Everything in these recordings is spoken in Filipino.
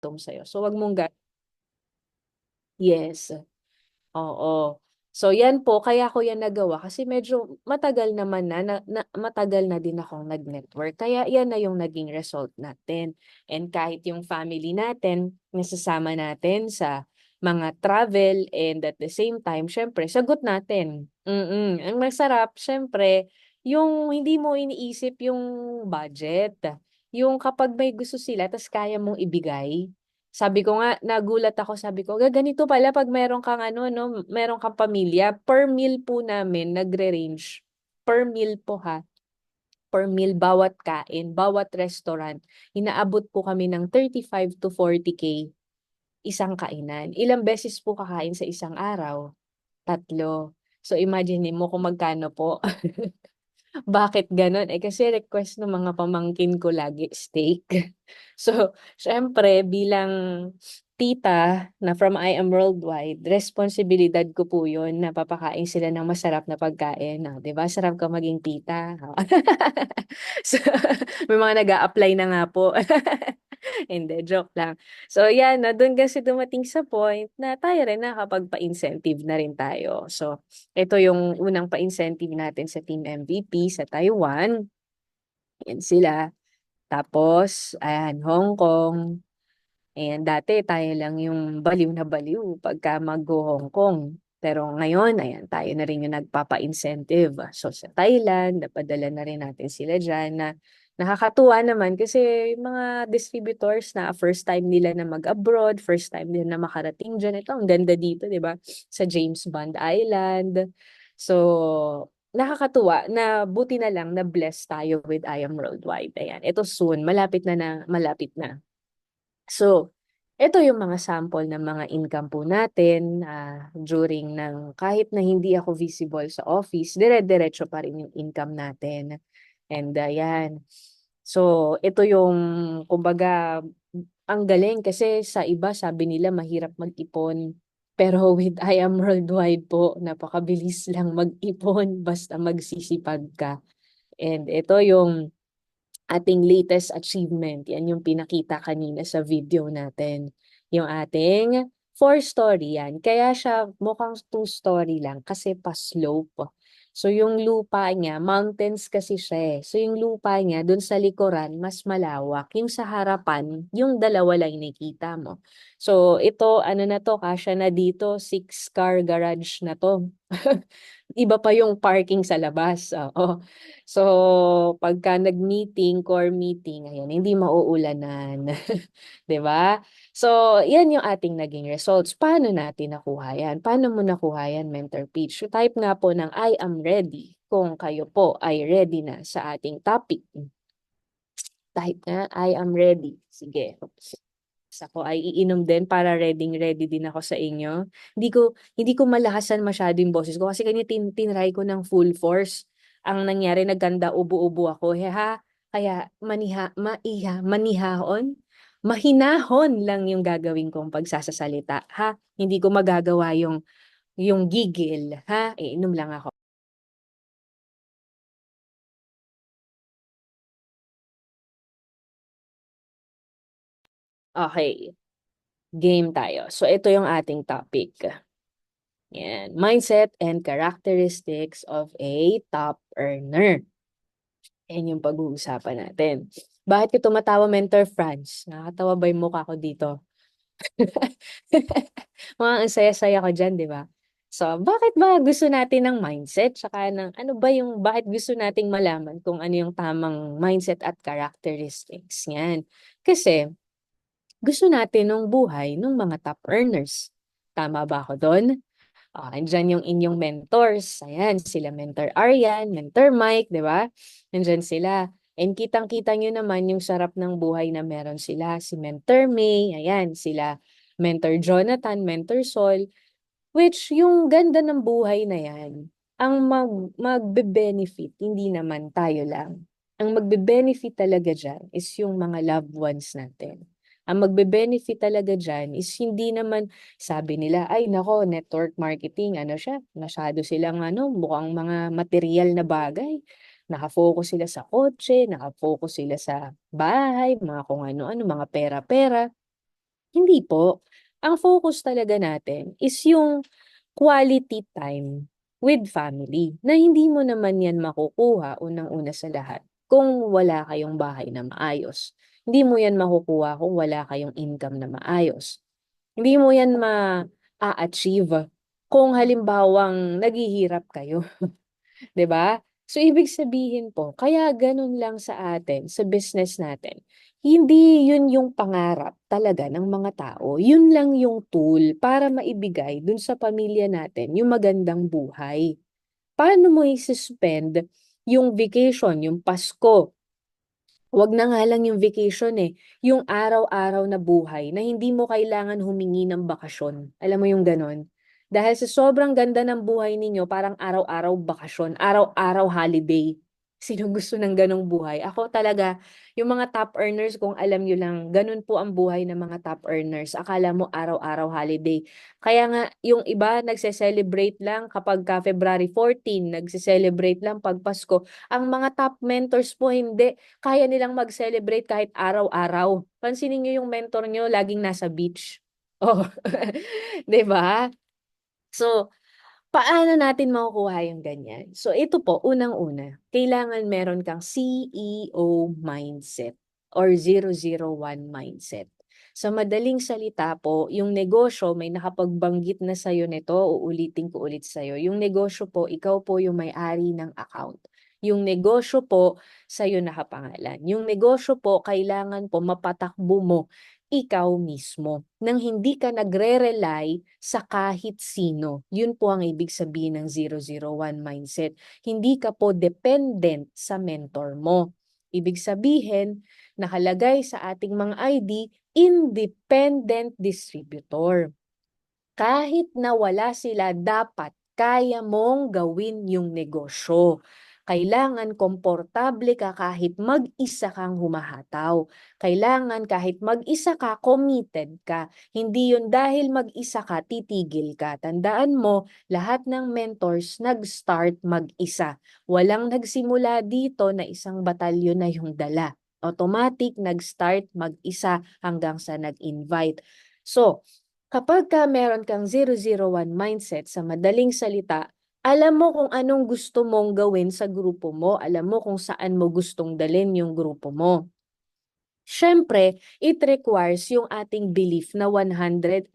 sa'yo. So, wag mong yes. Oo. So yan po, kaya ko yan nagawa kasi medyo matagal naman matagal na din akong nag-network. Kaya yan na yung naging result natin. And kahit yung family natin, nasasama natin sa mga travel and at the same time, syempre, sagot natin. Ang masarap, syempre, yung hindi mo iniisip yung budget. Yung kapag may gusto sila, tas kaya mong ibigay, sabi ko nga, nagulat ako, sabi ko, ganito pala pag meron kang ano, no, meron kang pamilya, per meal po namin, nagre-range, per meal po ha, per meal, bawat kain, bawat restaurant, inaabot po kami ng 35 to 40K isang kainan. Ilang beses po kakain sa isang araw? Tatlo. So imagine mo kung magkano po. Bakit gano'n? Eh, kasi request ng mga pamangkin ko lagi steak. So, siyempre bilang tita na from I Am Worldwide, responsibilidad ko po 'yun na papakain sila ng masarap na pagkain, oh, 'di ba sarap ka maging tita, oh. So, may mga nag-a-apply na nga po. Hindi, joke lang. So, 'yan 'no, do'n kasi dumating sa point na tayo rin nakakapagpa-incentive na rin tayo. So, ito yung unang pa-incentive natin sa Team MVP sa Taiwan, 'yan sila. Tapos ayan, Hong Kong, ayan dati tayo lang yung baliw na baliw pagka magho-Hong Kong. Pero ngayon, ayan tayo na rin yung nagpapa-incentive. So sa Thailand, napadala na rin natin sila diyan na nakakatuwa naman kasi yung mga distributors na first time nila na mag-abroad, first time nila na makarating diyan. Ito ang ganda dito, 'di ba? Sa James Bond Island. So nakakatuwa na buti na lang na blessed tayo with I Am Worldwide. Ayan, ito soon, malapit na. So, ito yung mga sample ng mga income po natin during ng kahit na hindi ako visible sa office, dire-diretso pa rin yung income natin. And ayan. So, ito yung kumbaga ang galing kasi sa iba sabi nila mahirap mag-ipon. Pero with I Am Worldwide po, napakabilis lang mag-ipon basta magsisipag ka. And ito yung ating latest achievement. Yan yung pinakita kanina sa video natin. Yung ating four-story yan. Kaya siya mukhang two-story lang kasi pa-slope. So yung lupa niya, mountains kasi siya eh. So yung lupa niya, dun sa likuran, mas malawak. Yung sa harapan, yung dalawa lang nakita mo. So ito, ano na to, kasya na dito, 6-car garage na to. Iba pa yung parking sa labas, oo. So, pagka nag-meeting, core meeting, ayan, hindi mauulanan, 'di ba? So, 'yan yung ating naging results. Paano natin nakuha 'yan? Paano mo nakuha 'yan, Mentor Peach? So, type nga po ng I am ready kung kayo po ay ready na sa ating topic. Type nga, I am ready. Sige. Ako ay iinom din para ready din ako sa inyo. Hindi ko malahasan masyado yung boses ko kasi kanina tinry ko ng full force. Ang nangyari nagkanda ubo-ubo ako. Kaya manihahon, mahinahon lang yung gagawin kong pagsasasalita, ha? Hindi ko magagawa yung gigil, ha? Iinom lang ako. Okay, game tayo. So ito yung ating topic. Yan, mindset and characteristics of a top earner. Yan yung pag-uusapan natin. Bakit ko tumatawa, Mentor Franz? Nakakatawa ba yung mukha ko dito? Mga ang saya-saya ko dyan, di ba? So, bakit ba gusto natin ng mindset? Tsaka ng ano ba yung bakit gusto nating malaman kung ano yung tamang mindset at characteristics? Yan. Kasi gusto natin ng buhay ng mga top earners. Tama ba ako doon? Andyan yung inyong mentors. Ayan, sila Mentor Aryan, Mentor Mike, di ba? Nandyan sila. And kitang-kita nyo naman yung sarap ng buhay na meron sila. Si Mentor May, ayan, sila Mentor Jonathan, Mentor Sol, which yung ganda ng buhay na yan, ang magbe-benefit, hindi naman tayo lang. Ang magbe-benefit talaga dyan is yung mga loved ones natin. Ang magbe-benefit talaga dyan is hindi naman sabi nila, ay nako, network marketing, ano siya, masyado silang ano, mukhang mga material na bagay. Nakafocus sila sa kotse, nakafocus sila sa bahay, mga kung ano-ano, mga pera-pera. Hindi po. Ang focus talaga natin is yung quality time with family na hindi mo naman yan makukuha unang-una sa lahat kung wala kayong bahay na maayos. Hindi mo yan makukuha kung wala kayong income na maayos. Hindi mo yan ma-achieve kung halimbawang naghihirap kayo. 'Di ba? So, ibig sabihin po, kaya ganun lang sa atin, sa business natin. Hindi yun yung pangarap talaga ng mga tao. Yun lang yung tool para maibigay dun sa pamilya natin yung magandang buhay. Paano mo i-suspend yung vacation, yung Pasko? Wag na nga lang yung vacation eh, yung araw-araw na buhay na hindi mo kailangan humingi ng bakasyon. Alam mo yung ganon? Dahil sa sobrang ganda ng buhay ninyo, parang araw-araw bakasyon, araw-araw holiday. Sino gusto ng ganong buhay? Ako talaga, yung mga top earners, kung alam nyo lang, ganun po ang buhay ng mga top earners. Akala mo araw-araw holiday. Kaya nga, yung iba nagse-celebrate lang kapag ka February 14, nagse-celebrate lang pag Pasko. Ang mga top mentors po, hindi kaya nilang mag-celebrate kahit araw-araw. Pansinin niyo yung mentor niyo laging nasa beach. Oh, 'di ba? So, paano natin makukuha yung ganyan? So, ito po, unang-una, kailangan meron kang CEO mindset or 001 mindset. Sa madaling salita po, yung negosyo, may nakapagbanggit na sa'yo nito, uulitin ko ulit sa'yo. Yung negosyo po, ikaw po yung may-ari ng account. Yung negosyo po, sa'yo nakapangalan. Yung negosyo po, kailangan po mapatakbo mo ikaw mismo nang hindi ka nagre-rely sa kahit sino. Yun po ang ibig sabihin ng 001 mindset. Hindi ka po dependent sa mentor mo. Ibig sabihin, nakalagay sa ating mga ID, independent distributor. Kahit na wala sila, dapat kaya mong gawin yung negosyo. Kailangan komportable ka kahit mag-isa kang humahataw. Kailangan kahit mag-isa ka, committed ka. Hindi yun dahil mag-isa ka, titigil ka. Tandaan mo, lahat ng mentors nag-start mag-isa. Walang nagsimula dito na isang batalyon na yung dala. Automatic nag-start mag-isa hanggang sa nag-invite. So, kapag ka meron kang 001 mindset, sa madaling salita, alam mo kung anong gusto mong gawin sa grupo mo, alam mo kung saan mo gustong dalhin yung grupo mo. Siyempre, it requires yung ating belief na 101%.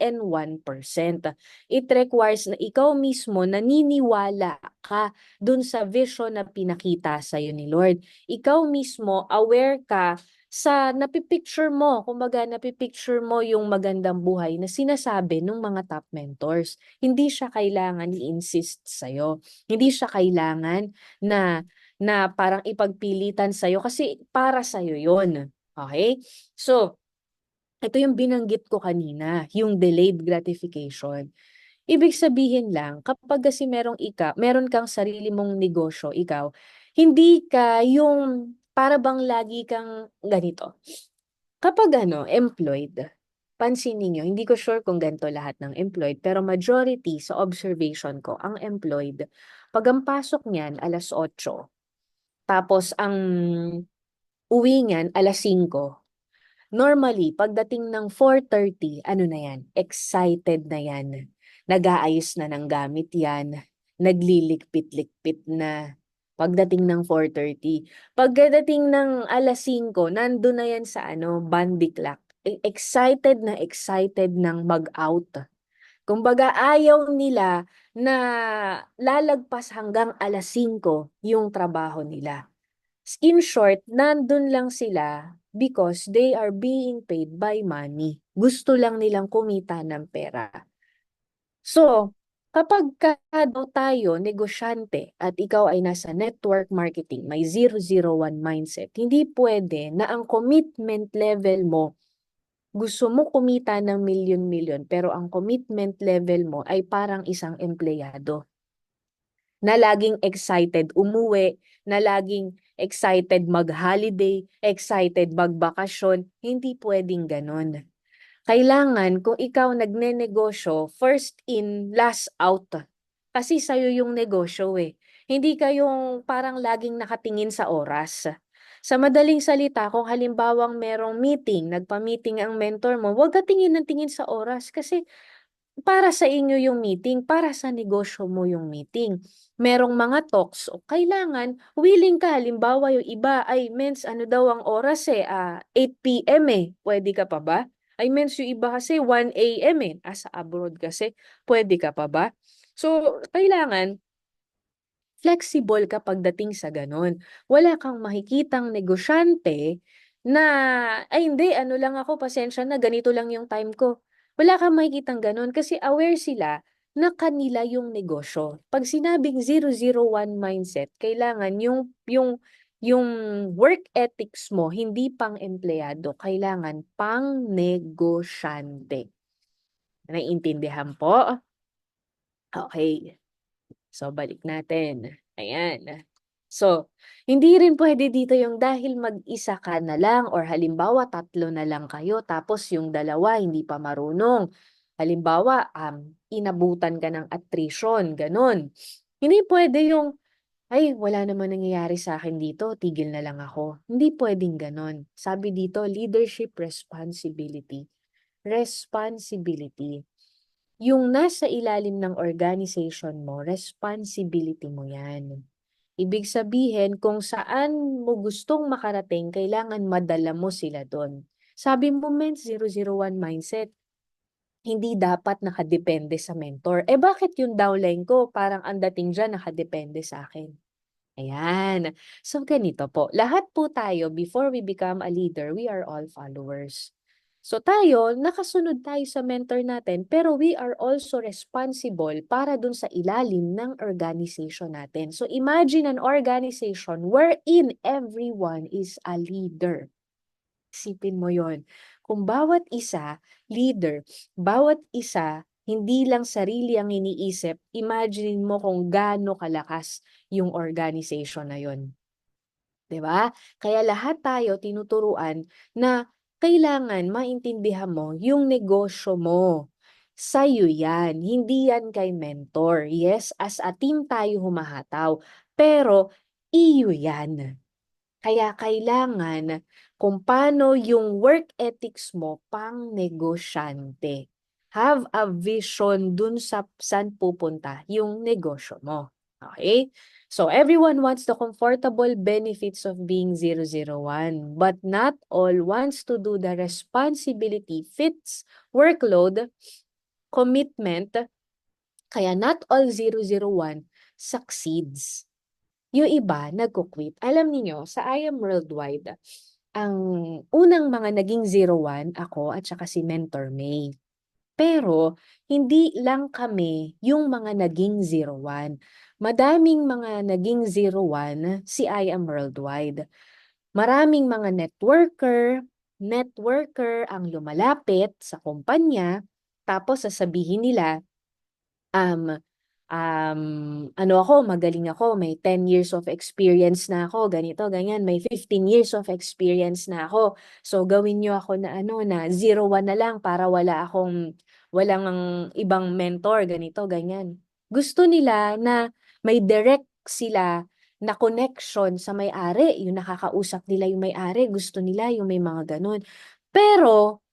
It requires na ikaw mismo naniniwala ka dun sa vision na pinakita sa'yo ni Lord. Ikaw mismo aware ka sa napipicture mo, kumbaga napipicture mo yung magandang buhay na sinasabi ng mga top mentors. Hindi siya kailangan i-insist sa'yo. Hindi siya kailangan na parang ipagpilitan sa'yo kasi para sa'yo yon. Okay? So, ito yung binanggit ko kanina, yung delayed gratification. Ibig sabihin lang, kapag kasi meron kang sarili mong negosyo, ikaw, hindi ka yung para bang lagi kang ganito. Kapag employed, pansinin niyo, hindi ko sure kung ganito lahat ng employed, pero majority sa observation ko, ang employed, pag ang pasok niyan, 8:00, tapos ang uwi niyan, 5:00. Normally, pagdating ng 4:30, ano na yan? Excited na yan. Nag-aayos na ng gamit yan. Naglilikpit-likpit na. Pagdating ng 4:30. Pagdating ng 5:00, nandun na yan sa bandy clock. Excited na excited ng mag-out. Kumbaga, ayaw nila na lalagpas hanggang 5:00 yung trabaho nila. In short, nandun lang sila because they are being paid by money. Gusto lang nilang kumita ng pera. So, kapag ka daw tayo, negosyante, at ikaw ay nasa network marketing, may 001 mindset, hindi pwede na ang commitment level mo, gusto mo kumita ng milyon-milyon, pero ang commitment level mo ay parang isang empleyado na laging excited umuwi, na laging excited mag-holiday, excited magbakasyon. Hindi pwedeng ganon. Kailangan kung ikaw nagnenegosyo, first in, last out. Kasi sa'yo yung negosyo eh. Hindi ka yung parang laging nakatingin sa oras. Sa madaling salita, kung halimbawang merong meeting, nagpa-meeting ang mentor mo, huwag ka tingin ng tingin sa oras kasi para sa inyo yung meeting, para sa negosyo mo yung meeting. Merong mga talks o kailangan willing ka. Halimbawa yung iba, ay mens ano daw ang oras 8 p.m. Pwede ka pa ba? Ay mens yung iba kasi 1 a.m. Sa abroad kasi, pwede ka pa ba? So, kailangan flexible ka pagdating sa gano'n. Wala kang makikitang negosyante na, ay hindi, ano lang ako, pasensya na, ganito lang yung time ko. Wala kang makikitang gano'n kasi aware sila na kanila yung negosyo. Pag sinabing 001 mindset, kailangan yung work ethics mo, hindi pang empleyado, kailangan pang negosyante. Naiintindihan po? Okay. So, balik natin. Ayan. So, hindi rin pwede dito yung dahil mag-isa ka na lang or halimbawa tatlo na lang kayo tapos yung dalawa hindi pa marunong. Halimbawa, inabutan ka ng attrition, ganun. Hindi pwede yung, ay, wala naman nangyayari sa akin dito, tigil na lang ako. Hindi pwedeng ganun. Sabi dito, leadership responsibility. Responsibility. Yung nasa ilalim ng organization mo, responsibility mo yan. Ibig sabihin, kung saan mo gustong makarating, kailangan madala mo sila doon. Sabi mo, men, 001 mindset, hindi dapat nakadepende sa mentor. Bakit yung downline ko, parang ang dating dyan nakadepende sa akin? Ayan. So, ganito po. Lahat po tayo, before we become a leader, we are all followers. So tayo, nakasunod tayo sa mentor natin, pero we are also responsible para dun sa ilalim ng organization natin. So imagine an organization wherein everyone is a leader. Isipin mo yon. Kung bawat isa, leader, bawat isa, hindi lang sarili ang iniisip, imagine mo kung gaano kalakas yung organization na yon. 'Di ba? Kaya lahat tayo tinuturuan na kailangan maintindihan mo yung negosyo mo. Sa'yo yan, hindi yan kay mentor. Yes, as a team tayo humahataw, pero iyo yan. Kaya kailangan kung paano yung work ethics mo pang negosyante. Have a vision dun sa saan pupunta yung negosyo mo. Okay? So everyone wants the comfortable benefits of being 001, but not all wants to do the responsibility, fits, workload, commitment, kaya not all 001 succeeds. Yung iba, nagko-quit. Alam niyo sa I Am Worldwide, ang unang mga naging 01, ako at saka si Mentor May. Pero, hindi lang kami yung mga naging 01. Madaming mga naging 01 si I Am Worldwide. Maraming mga networker ang lumalapit sa kumpanya, tapos sasabihin nila, um, ano ako, magaling ako, may 10 years of experience na ako, ganito, ganyan, may 15 years of experience na ako. So, gawin nyo ako na na 01 na lang para walang ibang mentor, ganito, ganyan. Gusto nila na may direct sila na connection sa may-ari, yung nakakausap nila yung may-ari, gusto nila yung may mga ganun. Pero,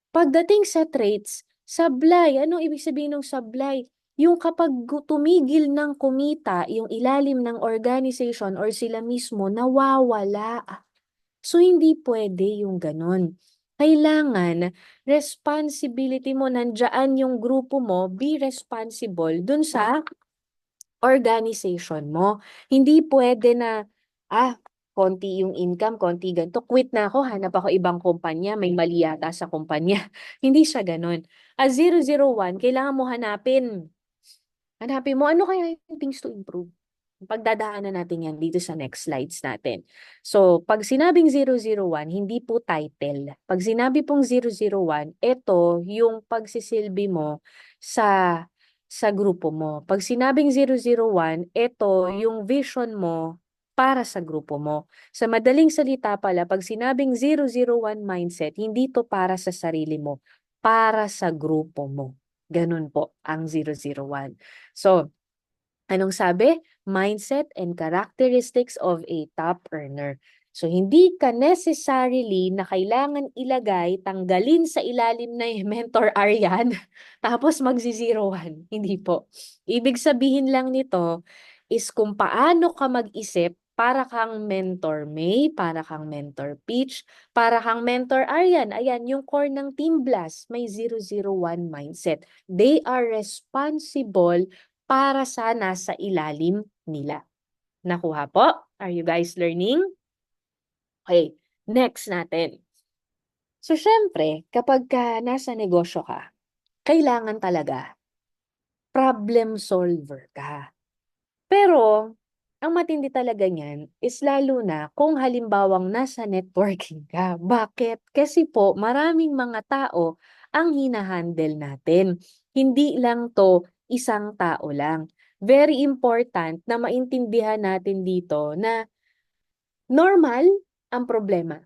pagdating sa traits, sablay. Anong ibig sabihin ng sablay? Yung kapag tumigil ng kumita, yung ilalim ng organization or sila mismo, nawawala. So, hindi pwede yung ganun. Kailangan, responsibility mo, nandyan yung grupo mo, be responsible dun sa organization mo. Hindi pwede na, konti yung income, konti ganito, quit na ako, hanap ako ibang kumpanya, may mali yata sa kumpanya. Hindi siya ganun. 001, kailangan mo hanapin. Hanapin mo, ano kaya yung things to improve? Pagdadaanan natin yan dito sa next slides natin. So, pag sinabing 001, hindi po title. Pag sinabi pong 001, ito yung pagsisilbi mo sa grupo mo. Pag sinabing 001, ito yung vision mo para sa grupo mo. Sa madaling salita pala, pag sinabing 001 mindset, hindi to para sa sarili mo, para sa grupo mo. Ganun po ang 001. So, anong sabi? Mindset and characteristics of a top earner. So, hindi ka necessarily na kailangan ilagay, tanggalin sa ilalim na yung mentor Aryan, tapos magsi-zero 1. Hindi po. Ibig sabihin lang nito is kung paano ka mag-isip para kang mentor May, para kang mentor Peach, para kang mentor Aryan. Ayan, yung core ng Team Blast, may 001 mindset. They are responsible para sa nasa ilalim nila. Nakuha po? Are you guys learning? Okay, next natin. So, syempre, kapag ka nasa negosyo ka, kailangan talaga problem solver ka. Pero, ang matindi talaga niyan is lalo na kung halimbawang nasa networking ka. Bakit? Kasi po, maraming mga tao ang hinahandle natin. Hindi lang to isang tao lang. Very important na maintindihan natin dito na normal ang problema.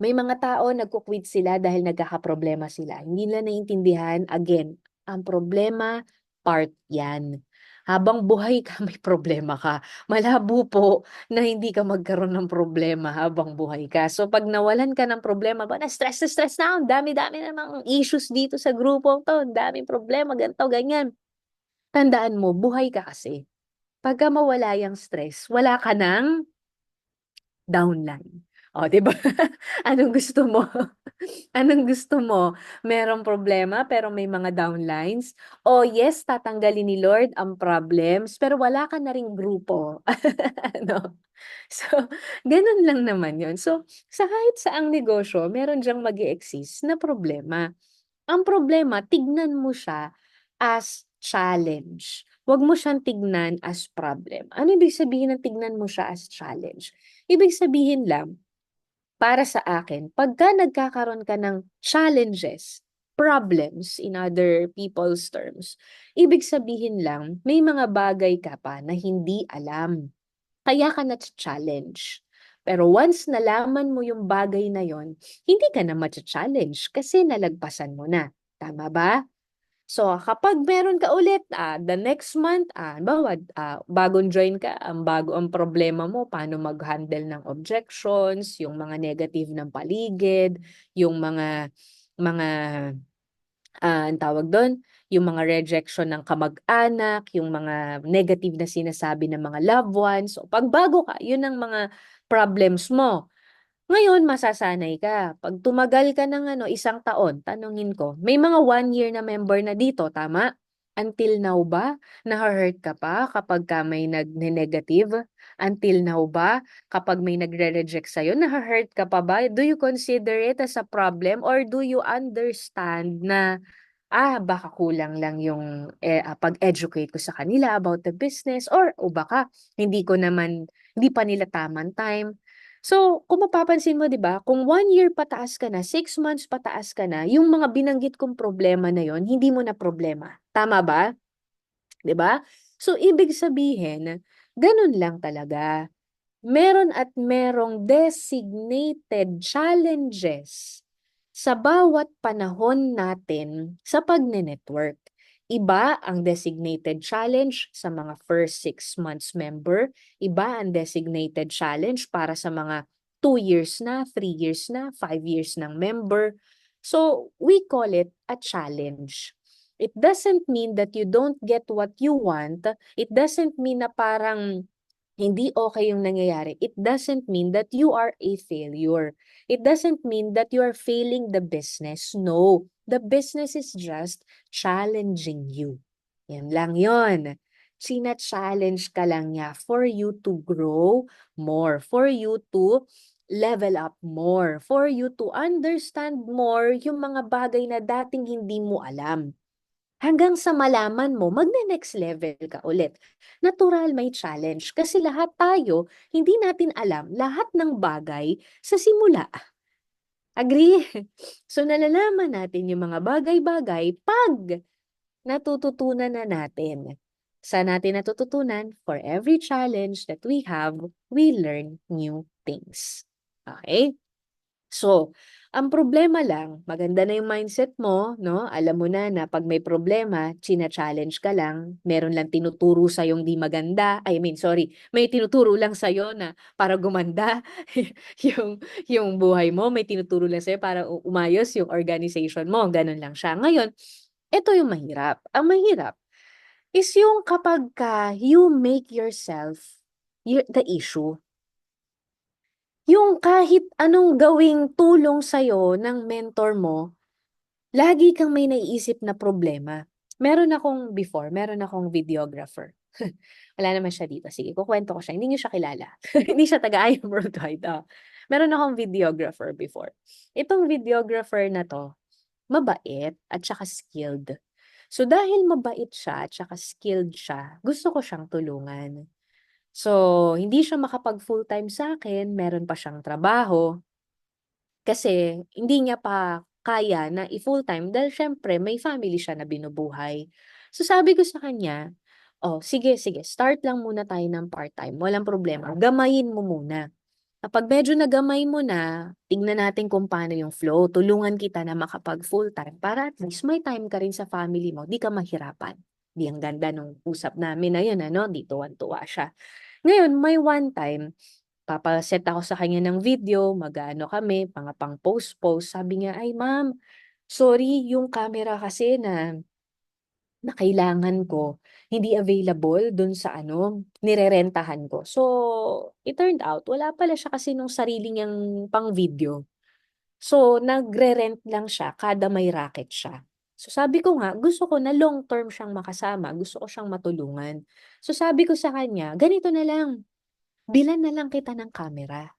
May mga tao nagko-quit sila dahil nagkakaproblema sila. Hindi nila naiintindihan, again, ang problema, part yan. Habang buhay ka, may problema ka. Malabo po na hindi ka magkaroon ng problema habang buhay ka. So pag nawalan ka ng problema, ba na-stress na, ang dami-dami namang issues dito sa grupo to, ang daming problema, ganito, ganyan. Tandaan mo, buhay ka kasi. Pagka mawala yung stress, wala ka ng downline. O, di ba? Anong gusto mo? Anong gusto mo? Merong problema pero may mga downlines? O yes, tatanggalin ni Lord ang problems pero wala ka na ring grupo. Ano? So, ganun lang naman yon. So, sa kahit saang negosyo, meron diyang mag-e-exist na problema. Ang problema, tignan mo siya as challenge. Huwag mo siyang tignan as problem. Ano ibig sabihin ng tignan mo siya as challenge? Ibig sabihin lang, para sa akin, pagka nagkakaroon ka ng challenges, problems in other people's terms, ibig sabihin lang, may mga bagay ka pa na hindi alam. Kaya ka na-challenge. Pero once nalaman mo yung bagay na yon, hindi ka na ma-challenge kasi nalagpasan mo na. Tama ba? So, kapag meron ka ulit, the next month, bagong join ka, ang problema mo, paano mag-handle ng objections, yung mga negative ng paligid, yung mga ang tawag doon, yung mga rejection ng kamag-anak, yung mga negative na sinasabi ng mga loved ones. So, pag bago ka, yun ang mga problems mo. Ngayon, masasanay ka. Pag tumagal ka ng 1 taon, tanungin ko, may mga 1 year na member na dito, tama? Until now ba? Naha-hurt ka pa kapag ka may nag-negative? Until now ba? Kapag may nagre-reject sa'yo, naha-hurt ka pa ba? Do you consider it as a problem or do you understand na baka kulang lang yung pag-educate ko sa kanila about the business o baka hindi pa nila tamang time. So, kung mapapansin mo, 'di ba, kung 1 year pataas ka na, 6 months pataas ka na, yung mga binanggit kong problema na yon, hindi mo na problema. Tama ba? 'Di ba? So, ibig sabihin, ganun lang talaga. Meron at merong designated challenges sa bawat panahon natin sa pagne-network. Iba ang designated challenge sa mga first 6 months member, iba ang designated challenge para sa mga 2 years na, 3 years na, 5 years ng member. So, we call it a challenge. It doesn't mean that you don't get what you want. It doesn't mean na parang hindi okay yung nangyayari. It doesn't mean that you are a failure. It doesn't mean that you are failing the business. No, the business is just challenging you. Yan lang yon. Sina-challenge ka lang niya for you to grow more, for you to level up more, for you to understand more yung mga bagay na dating hindi mo alam. Hanggang sa malaman mo, magne-next level ka ulit. Natural may challenge kasi lahat tayo, hindi natin alam lahat ng bagay sa simula. Agree? So nalalaman natin yung mga bagay-bagay pag natututunan na natin. Saan natin natututunan? For every challenge that we have, we learn new things. Okay? So, Ang problema lang, maganda na yung mindset mo, 'no? Alam mo na 'pag may problema, china-challenge ka lang, meron lang tinuturo sa'yong di maganda, I mean sorry, may tinuturo lang sa'yo na para gumanda yung yung buhay mo, may tinuturo lang sa'yo para umayos yung organization mo, gano'n lang siya. Ngayon, eto yung mahirap, ang mahirap is yung kapagka you make yourself the issue. Yung kahit anong gawing tulong sa'yo ng mentor mo, lagi kang may naiisip na problema. Meron akong videographer. Wala naman siya dito, sige kukuwento ko siya, hindi niyo siya kilala. Hindi siya taga I Am Worldwide, Meron akong videographer before. Itong videographer na 'to, mabait at saka skilled. So dahil mabait siya at saka skilled siya, gusto ko siyang tulungan. So, hindi siya makapag full-time sa'kin, meron pa siyang trabaho. Kasi hindi niya pa kaya na i-full-time dahil siyempre may family siya na binubuhay. So sabi ko sa kanya, "Oh, sige, sige, start lang muna tayo ng part-time, walang problema, gamayin mo muna. Kapag medyo nagamay mo na, tignan natin kung paano yung flow, tulungan kita na makapag full-time para at least may time ka rin sa family mo, 'di ka mahirapan." 'Di ang ganda nung usap namin na yun ano, 'di tuwang-tuwa siya. Ngayon may one time papaset ako sa kanya ng video, mag-aano kami, mga pang post-post. Sabi niya, "Ay ma'am, sorry yung camera kasi na kailangan ko, hindi available dun sa ano, nirerentahan ko." So, it turned out wala pala siya kasi nung sarili niyang pang-video. So, nagre-rent lang siya kada may racket siya. So, sabi ko nga, gusto ko na long term siyang makasama, gusto ko siyang matulungan. So, sabi ko sa kanya, "Ganito na lang, bilhan na lang kita ng camera."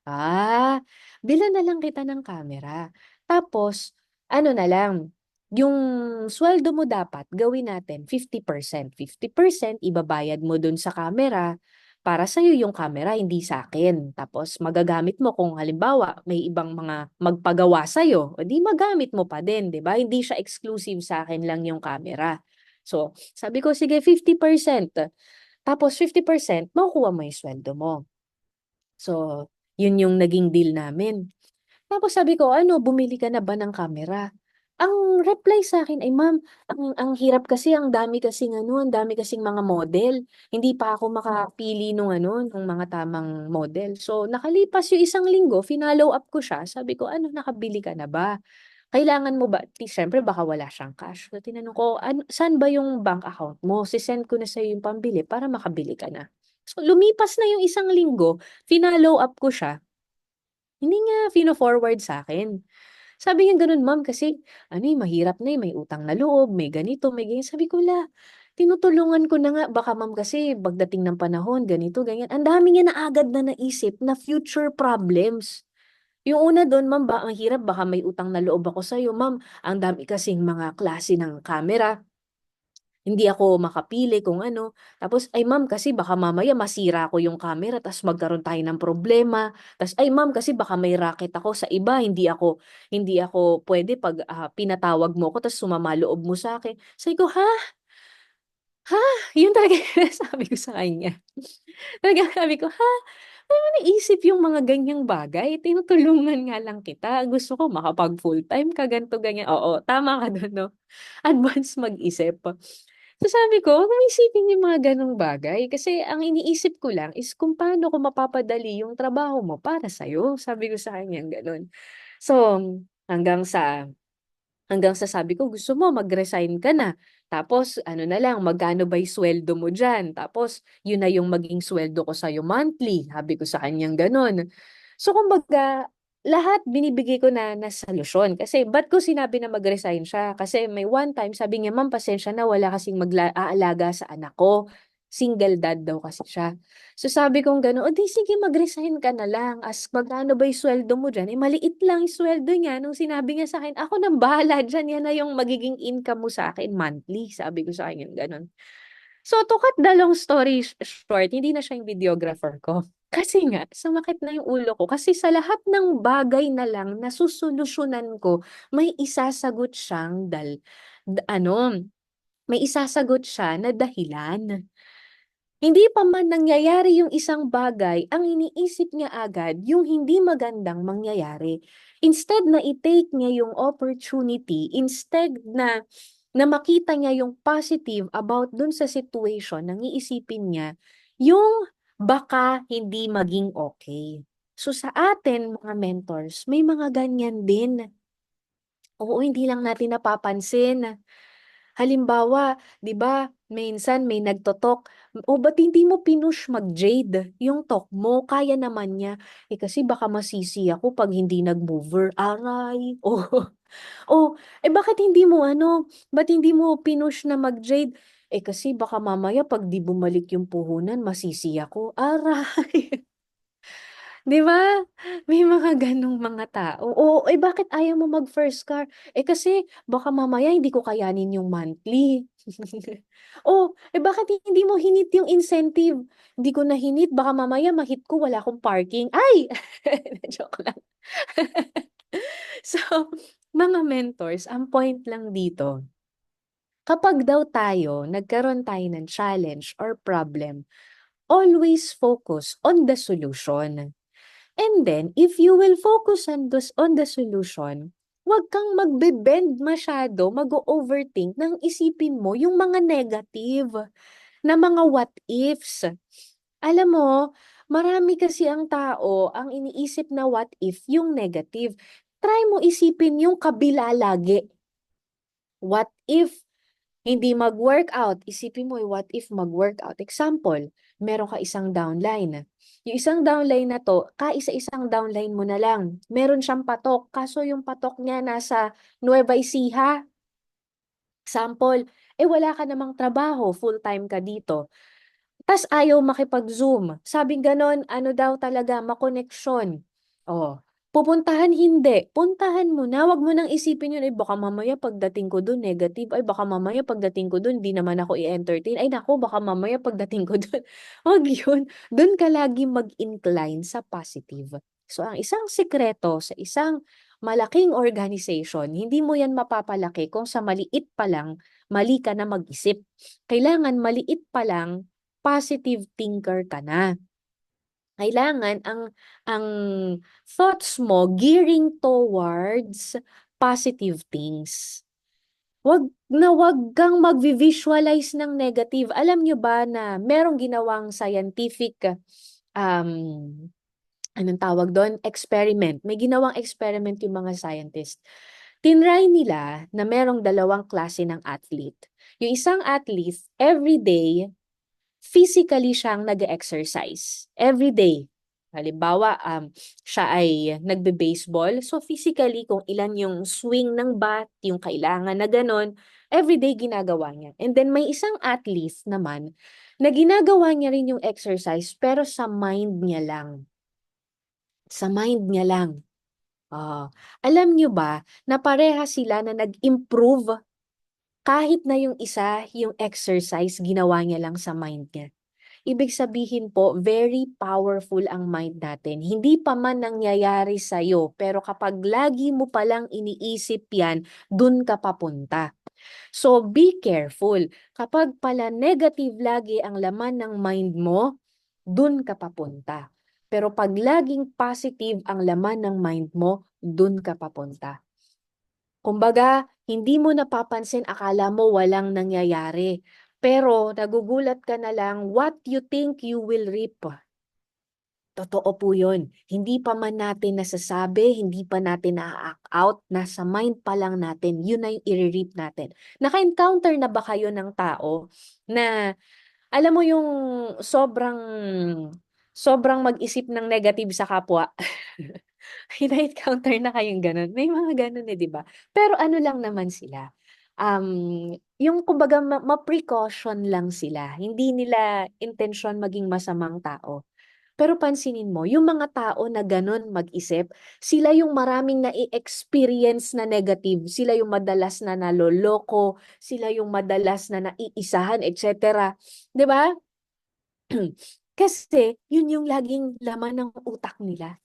Bilhan na lang kita ng camera. Tapos ano na lang, yung sweldo mo dapat gawin natin 50%. 50% ibabayad mo dun sa camera, para sa'yo yung camera, hindi sa'kin. Tapos magagamit mo kung halimbawa may ibang mga magpagawa sa'yo, o di magamit mo pa din, 'di ba? Hindi siya exclusive sa'kin lang yung camera. So, sabi ko, "Sige 50%, tapos 50% makukuha mo yung sweldo mo." So, yun yung naging deal namin. Tapos sabi ko, "Ano, bumili ka na ba ng camera?" Ang reply sa'kin ay, "Ma'am, ang hirap kasi, ang dami kasing ano, ang dami kasing mga model. Hindi pa ako makapili nung ano, nung mga tamang model." So, nakalipas yung isang linggo, finollow up ko siya. Sabi ko, "Ano, nakabili ka na ba? Kailangan mo ba?" Siyempre baka wala siyang cash. So, tinanong ko, "Saan ba yung bank account mo? Se-send ko na sa'yo yung pambili para makabili ka na." So, lumipas na yung isang linggo, finollow up ko siya, hindi niya fino-forward sa'kin. Sabi niya gano'n, "Ma'am, kasi ano, mahirap na, may utang na loob, may ganito, may ganyan." Sabi ko, tinutulungan ko na nga, baka ma'am kasi pagdating ng panahon ganito, ganyan." Ang dami niya na agad na naisip na future problems. Yung una do'n, "Ma'am, ang hirap, baka may utang na loob ako sa'yo. Ma'am, ang dami kasing mga klase ng camera. Hindi ako makapili kung ano." Tapos, "Ay ma'am, kasi baka mamaya masira ko yung camera ta's magkaroon tayo ng problema." Ta's, "Ay ma'am, kasi baka may racket ako sa iba, hindi ako puwede 'pag, pinatawag mo ko ta's sumama loob mo sa'kin." Sabi ko, "Ha? Ha?" Yun talaga yung sabi ko sa kanya. Talagang sabi ko, "Ha? Paano mo naisip yung mga ganyang bagay? Tinutulungan nga lang kita. Gusto ko makapag full-time ka, ganito, ganyan." Oo, tama ka dun 'no, advance mag-isip. So sabi ko, "Wag mong isipin yung mga gano'ng bagay kasi ang iniisip ko lang is kung paano ko mapapadali yung trabaho mo para sa'yo." Sabi ko sa kaniyang gano'n. So, hanggang sa hanggang sa sabi ko, "Gusto mo mag-resign ka na, tapos ano na lang, magkano ba yung suweldo mo diyan? Tapos yun na yung maging suweldo ko sa'yo monthly." Sabi ko sa kaniyang gano'n. So kumbaga, lahat binibigay ko na solusyon. Kasi ba't ko sinabi na mag-resign siya, kasi may one time sabi niya, "Ma'am, pasensya na, wala kasing aalaga sa anak ko." Single dad daw kasi siya. So sabi kong gano'n, "O di sige, mag-resign ka na lang, magkano ba yung suweldo mo diyan?" Eh, maliit lang yung suweldo niya nung sinabi niya sa'kin, "Ako ng bahala diyan, yan na yung magiging income mo sa'kin monthly." Sabi ko sa kanya gano'n. So to cut the long story short, hindi na siya yung videographer ko. Kasi nga sumakit na yung ulo ko, kasi sa lahat ng bagay na lang na susolusyunan ko, may isasagot siyang ano, may isasagot siya na dahilan. Hindi pa man nangyayari yung isang bagay, ang iniisip niya agad yung hindi magandang mangyayari. Instead na i-take niya yung opportunity, instead na makita niya yung positive about dun sa situation, nang iisipin niya yung baka hindi maging okay. So sa atin, mga mentors, may mga ganyan din. Oo, hindi lang natin napapansin. Halimbawa, 'di ba, minsan may nagto-talk, "O ba't hindi mo pinush mag-jade yung talk mo? Kaya naman niya." Eh, kasi baka masisi ako 'pag hindi nag-mover. Aray! Bakit hindi mo ano, ba't hindi mo pinush na mag-jade? Eh, kasi baka mamaya 'pag 'di bumalik yung puhunan masisi ako. Aray! 'Di ba? May mga gano'ng mga tao. Oo, eh, bakit ayaw mo mag-first car? Eh, kasi baka mamaya hindi ko kayanin yung monthly. Bakit hindi mo hinit yung incentive? Hindi ko na hinit, baka mamaya ma-hit ko wala akong parking. Ay! Joke lang. So, mga mentors, ang point lang dito, kapag daw tayo, nagkaroon tayo ng challenge or problem, always focus on the solution. And then, if you will focus on the solution, wag kang magbe-bend masyado, mag-overthink nang isipin mo yung mga negative na mga what ifs. Alam mo, marami kasi ang tao, ang iniisip na what if, yung negative. Try mo isipin yung kabila lagi. What if hindi mag-workout? Isipin mo, what if mag-workout? Example, meron ka isang downline. Yung isang downline na to, kaisa-isang downline mo na lang. Meron siyang patok, kaso yung patok niya nasa Nueva Ecija. Example, wala ka namang trabaho, full-time ka dito. Tas ayaw makipag-Zoom. Sabing gano'n, ano daw talaga, makoneksyon. Oh, pupuntahan hindi. Puntahan mo na, wag mo nang isipin yun, baka mamaya pagdating ko dun negative, ay baka mamaya pagdating ko dun di naman ako i-entertain, ay naku, baka mamaya pagdating ko dun, wag yun. Dun ka lagi mag-incline sa positive. So ang isang sikreto sa isang malaking organization, hindi mo yan mapapalaki kung sa maliit pa lang, mali ka na mag-isip. Kailangan maliit pa lang, positive thinker ka na. Kailangan ang thoughts mo gearing towards positive things. Wag kang magvi-visualize ng negative. Alam nyo ba na merong ginawang scientific um, anong tawag doon? Experiment. May ginawang experiment yung mga scientist. Tinry nila na merong dalawang klase ng athlete. Yung isang athlete, every day, physically siyang nag-exercise every day. Halimbawa, siya ay nagbe-baseball. So physically, kung ilan yung swing ng bat, yung kailangan na ganun, everyday ginagawa niya. And then may isang athlete naman na ginagawa niya rin yung exercise pero sa mind niya lang. Sa mind niya lang. Alam niyo ba na pareha sila na nag-improve kahit na yung isa, yung exercise, ginawa niya lang sa mind niya. Ibig sabihin po, very powerful ang mind natin. Hindi pa man nangyayari sa'yo, pero kapag lagi mo palang iniisip yan, dun ka papunta. So, be careful. Kapag pala negative lagi ang laman ng mind mo, dun ka papunta. Pero pag laging positive ang laman ng mind mo, dun ka papunta. Kumbaga, hindi mo napapansin, akala mo walang nangyayari. Pero nagugulat ka na lang, what you think you will reap. Totoo po yun. Hindi pa man natin nasasabi, hindi pa natin na-act out, nasa mind pa lang natin, yun na yung i-reap natin. Naka-encounter na ba kayo ng tao na, alam mo yung sobrang, sobrang mag-isip ng negative sa kapwa? Na-encounter na kayong gano'n? May mga gano'n di ba? Pero ano lang naman sila, yung kumbaga ma-precaution lang sila. Hindi nila intensyon maging masamang tao. Pero pansinin mo, yung mga tao na gano'n mag-isip, sila yung maraming nai-experience na negative, sila yung madalas na naloloko, sila yung madalas na naiisahan, etc. 'Di ba? Kasi yun yung laging laman ng utak nila.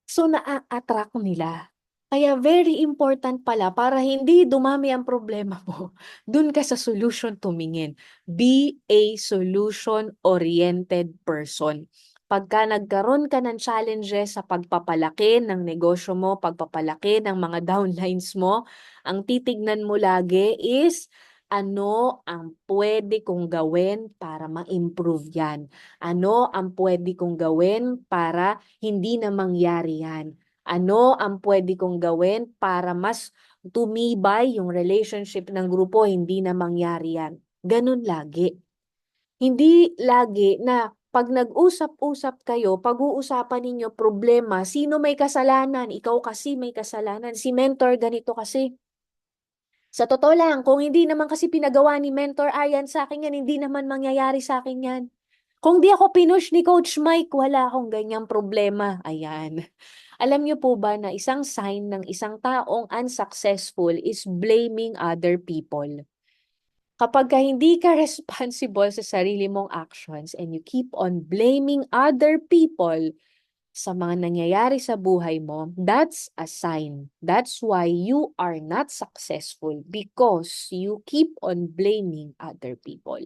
So, naa-attract nila. Kaya very important pala para hindi dumami ang problema mo, dun ka sa solution tumingin. Be a solution-oriented person. Pagka nagkaroon ka ng challenges sa pagpapalaki ng negosyo mo, pagpapalaki ng mga downlines mo, ang titignan mo lagi is ano ang pwede kong gawin para ma-improve yan? Ano ang pwede kong gawin para hindi na mangyari yan? Ano ang pwede kong gawin para mas tumibay yung relationship ng grupo, hindi na mangyari yan. Ganun lagi. Hindi lagi na pag nag-usap-usap kayo, pag-uusapan ninyo problema, sino may kasalanan? Ikaw kasi may kasalanan. Si mentor ganito kasi. Sa totoo lang, kung hindi naman kasi pinagawa ni Mentor Ayan sa akin yan, hindi naman mangyayari sa akin yan. Kung di ako pinush ni Coach Mike, wala akong ganyang problema. Ayan. Alam niyo po ba na isang sign ng isang taong unsuccessful is blaming other people? Kapag ka hindi ka responsible sa sarili mong actions and you keep on blaming other people sa mga nangyayari sa buhay mo, that's a sign. That's why you are not successful because you keep on blaming other people.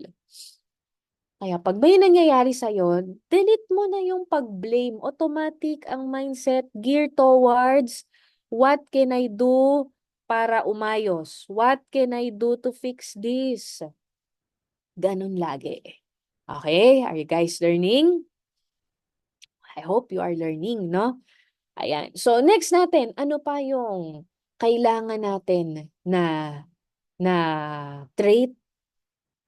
Kaya pag may nangyayari sa'yo, delete mo na yung pag-blame. Automatic ang mindset gear towards what can I do para umayos? What can I do to fix this? Ganun lagi. Okay? Are you guys learning? I hope you are learning, no? Ayan. So next natin, ano pa yung kailangan natin na trait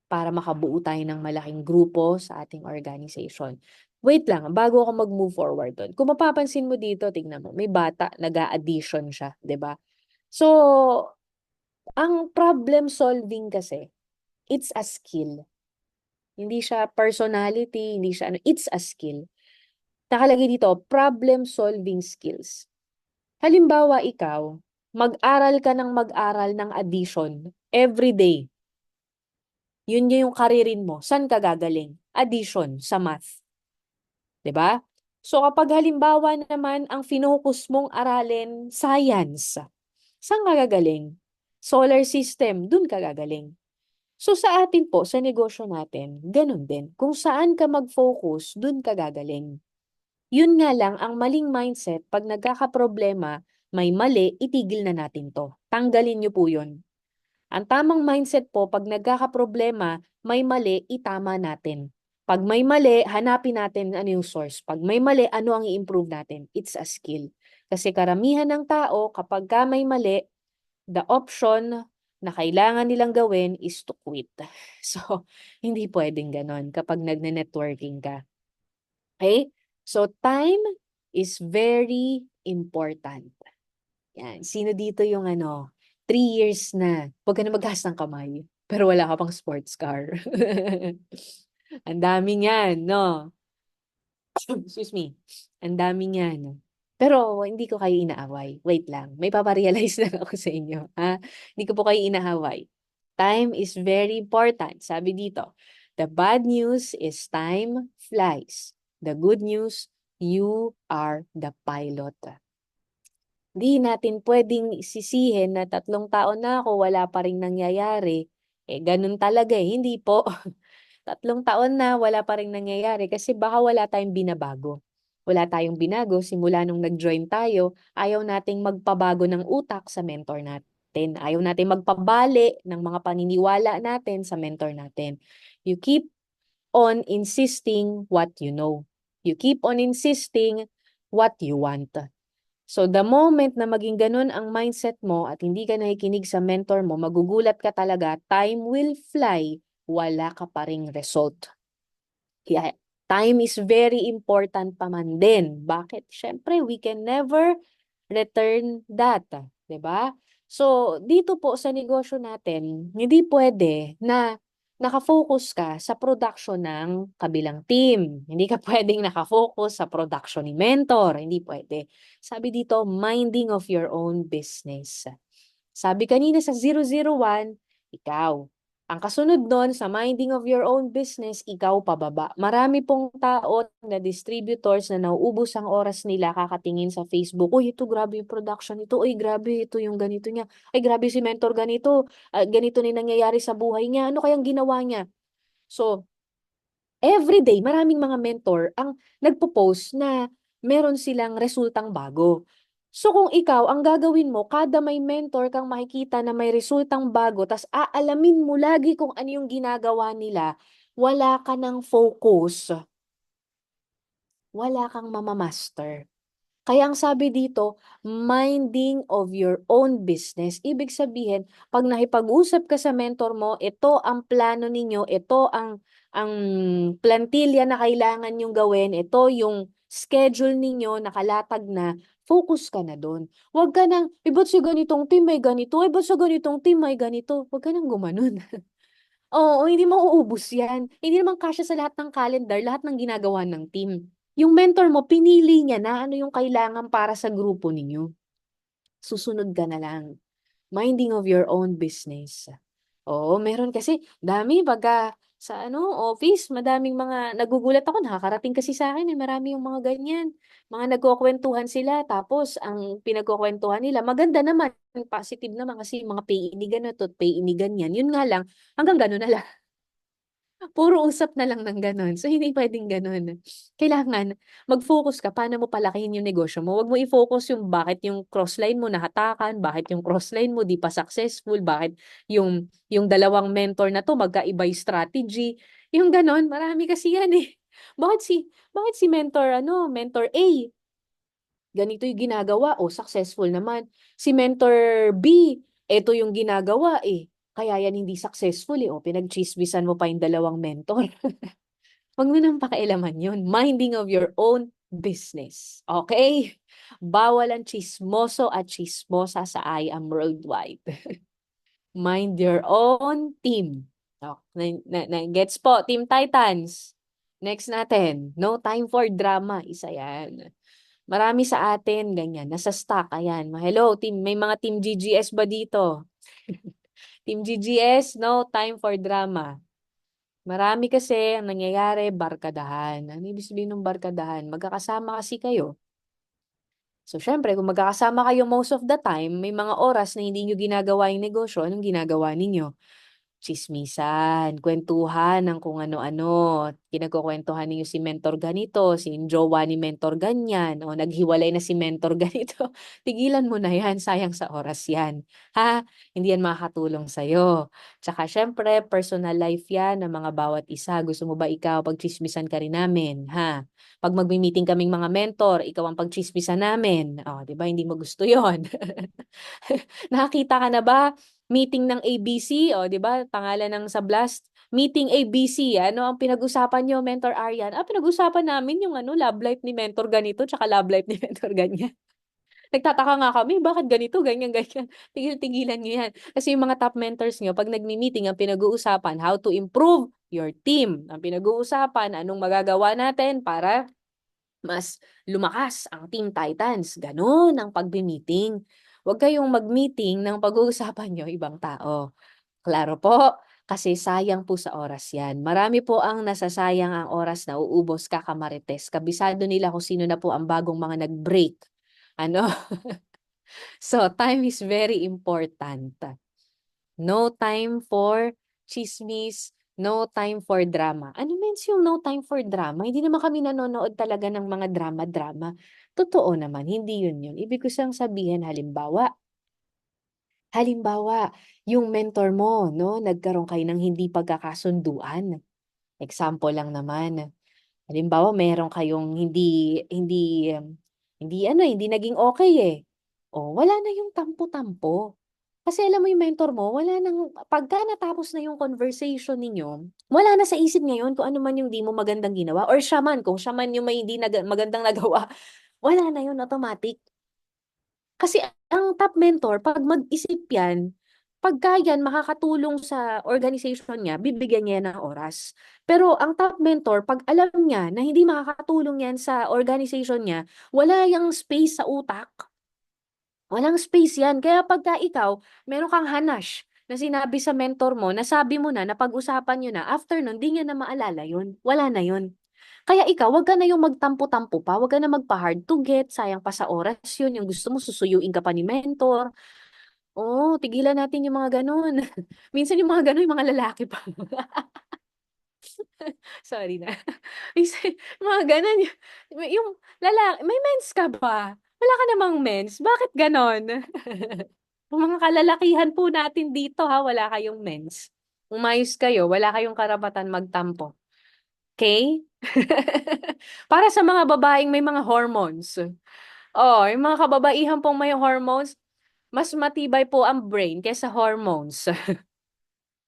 para makabuo tayo ng malaking grupo sa ating organization? Wait lang, bago ako mag-move forward doon. Kung mapapansin mo dito, tingnan mo, may bata, nag-a-addition siya, 'di ba? So, ang problem solving kasi, it's a skill. Hindi siya personality, hindi siya ano, it's a skill. Nakalagay dito, problem solving skills. Halimbawa, ikaw, mag-aral ka ng mag-aral ng addition every day. Yun yung karirin mo. Saan ka gagaling? Addition sa math. 'Di ba? So kapag halimbawa naman ang finokus mong aralin, science, saan ka gagaling? Solar system, dun ka gagaling. So sa atin po, sa negosyo natin, ganun din. Kung saan ka mag-focus, dun ka gagaling. Yun nga lang, ang maling mindset, pag nagkakaproblema, may mali, itigil na natin to. Tanggalin nyo po yun. Ang tamang mindset po, pag nagkakaproblema, may mali, itama natin. Pag may mali, hanapin natin ano yung source. Pag may mali, ano ang i-improve natin? It's a skill. Kasi karamihan ng tao, kapag ka may mali, the option na kailangan nilang gawin is to quit. So, hindi pwedeng ganon kapag nagne-networking ka. Okay? So, time is very important. Yan. Sino dito yung 3 years na, huwag ka na maggas ng kamay, pero wala ka pang sports car. Ang daming yan, no? Excuse me. Ang daming yan. Pero hindi ko kayo inaaway. Wait lang. May paparealize lang ako sa inyo. Ha? Hindi ko po kayo inaaway. Time is very important. Sabi dito, the bad news is time flies. The good news, you are the pilot. Di natin pwedeng sisihin na 3 taon na ako, wala pa ring nangyayari. Ganun talaga eh. Hindi po. 3 taon na, wala pa ring nangyayari kasi baka wala tayong binabago. Wala tayong binago simula nung nag-join tayo. Ayaw nating magpabago ng utak sa mentor natin. Ayaw nating magpabali ng mga paniniwala natin sa mentor natin. You keep on insisting what you know. You keep on insisting what you want. So the moment na maging ganun ang mindset mo at hindi ka nakikinig sa mentor mo, magugulat ka talaga, time will fly, wala ka pa ring result. Kaya time is very important pa man din. Bakit? Siyempre, we can never return that. 'Di ba? So, dito po sa negosyo natin, hindi pwede na nakafocus ka sa production ng kabilang team. Hindi ka pwedeng nakafocus sa production ni mentor. Hindi pwede. Sabi dito, minding of your own business. Sabi kanina sa 001, ikaw. Ang kasunod nun, sa minding of your own business, ikaw pababa. Marami pong tao na distributors na nauubos ang oras nila kakatingin sa Facebook. Uy, ito grabe yung production nito. Uy, grabe ito yung ganito niya. Ay, grabe si mentor ganito. Ganito na yung nangyayari sa buhay niya. Ano kayang ginawa niya? So, everyday, maraming mga mentor ang nagpo-post na meron silang resultang bago. So kung ikaw, ang gagawin mo, kada may mentor kang makikita na may resultang bago, tas aalamin mo lagi kung ano yung ginagawa nila, wala ka ng focus, wala kang mamamaster. Kaya ang sabi dito, minding of your own business. Ibig sabihin, pag nakipag-usap ka sa mentor mo, ito ang plano ninyo, ito ang plantilya na kailangan nyong gawin, ito yung schedule ninyo, nakalatag na, focus ka na doon. Huwag ka nang, ba't sa ganitong team may ganito? Ba't sa ganitong team may ganito? Huwag ka nang gumanon. Oo, hindi mauubos yan. Hindi naman kasya sa lahat ng calendar, lahat ng ginagawa ng team. Yung mentor mo, pinili niya na ano yung kailangan para sa grupo ninyo. Susunod ka na lang. Minding of your own business. Oo, meron kasi dami pagka sa office, madaming mga nagugulat ako, nakakarating kasi sa akin marami yung mga ganyan. Mga nagkukwentuhan sila tapos ang pinagkukwentuhan nila maganda naman, positive naman kasi yung mga pay ini ganito, pay ini ganyan. Yun nga lang, hanggang gano'n na lang. Puro usap na lang ng gano'n. So, hindi puwedeng gano'n. Kailangan mag-focus ka paano mo palakihin yung negosyo mo. Wag mo i-focus yung bakit yung crossline mo nahatakan, bakit yung crossline mo di pa successful, bakit yung dalawang mentor na 'to magkaiba yung strategy. Yung gano'n, marami kasi yan, eh. Bakit si mentor A, ganito yung ginagawa, o successful naman. Si mentor B, eto yung ginagawa, eh. Kaya yan hindi successful, eh. O pinagtsismisan mo pa yung dalawang mentor. Wag mo nang pakialaman yun. Minding of your own business. Okay? Bawal ang chismoso at chismosa sa I Am Worldwide. Mind your own team. Oh, gets po, Team Titans. Next natin, no time for drama. Isa yan. Marami sa atin, ganyan. Nasa stock, ayan. Hello, team. May mga Team GGS ba dito? Team GGS, no time for drama. Marami kasi ang nangyayari, barkadahan. Ano ibig sabihin ng barkadahan? Magkakasama kasi kayo. So, syempre, kung magkakasama kayo most of the time, may mga oras na hindi nyo ginagawa yung negosyo, anong ginagawa ninyo? Tsismisan, kwentuhan ng kung ano-ano. Kinagkukwentuhan ninyo si mentor ganito, si jowa ni mentor ganyan, o naghiwalay na si mentor ganito. Tigilan mo na yan, sayang sa oras yan. Ha? Hindi yan makakatulong sa'yo. Tsaka syempre, personal life yan ng mga bawat isa. Gusto mo ba ikaw, pagchismisan ka rin namin? Ha? Pag magmi-meeting kaming mga mentor, ikaw ang pagchismisan namin. O, di ba? Hindi mo gusto yon. Nakakita ka na ba? Meeting ng ABC, o 'di ba? Pangalan ng sa Blast, meeting ABC. Ano ang pinag-usapan niyo, Mentor Aryan? Pinag-usapan namin yung love life ni Mentor ganito, tsaka love life ni Mentor ganyan. Nagtataka nga kami, bakit ganito, ganyan, ganyan. Tigil-tigilan niyo yan. Kasi yung mga top mentors niyo, pag nagmi-meeting, ang pinag-uusapan, how to improve your team. Ang pinag-uusapan, anong magagawa natin para mas lumakas ang Team Titans. Gano'n ang pagbi-meeting. Huwag kayong mag-meeting ng pag-uusapan nyo ibang tao. Klaro po, kasi sayang po sa oras yan. Marami po ang nasasayang ang oras na uubos kakamarites. Kabisado nila kung sino na po ang bagong mga nag-break. Ano? So, time is very important. No time for chismis, no time for drama. Ano means yung no time for drama? Hindi naman kami nanonood talaga ng mga drama-drama. Totoo naman, hindi yun yun. Ibig ko siyang sabihin, halimbawa, yung mentor mo, no, nagkaroon kayo ng hindi pagkakasunduan. Example lang naman. Halimbawa, meron kayong hindi naging okay eh. O, wala na yung tampo-tampo. Kasi alam mo yung mentor mo, wala nang, pagka natapos na yung conversation ninyo, wala na sa isip ngayon kung ano man yung di mo magandang ginawa, or siya man, kung siya man yung may hindi magandang nagawa, wala na yun, automatic. Kasi ang top mentor, pag mag-isip yan, pagka yan makakatulong sa organization niya, bibigyan niya ng oras. Pero ang top mentor, pag alam niya na hindi makakatulong yan sa organization niya, wala yung space sa utak. Walang space yan. Kaya pagka ikaw, meron kang hanash na sinabi sa mentor mo, nasabi mo na, napag-usapan nyo na, after nun, di niya na maalala yun. Wala na yun. Kaya ikaw, wag ka na yung magtampo-tampo pa, wag ka na magpa-hard to get, sayang pa sa oras yun, yung gusto mo, susuyuin ka pa ni mentor. Oo, tigilan natin yung mga ganun. Minsan yung mga ganun, yung mga lalaki pa. Sorry na. Minsan, mga ganun, yung lalaki, may mens ka ba? Wala ka namang mens. Bakit ganon? Yung mga kalalakihan po natin dito ha, wala kayong mens. Umayos kayo, wala kayong karapatan magtampo. Okay? Para sa mga babaeng may mga hormones. Oh, yung mga kababaihan pong may hormones, mas matibay po ang brain kaysa hormones.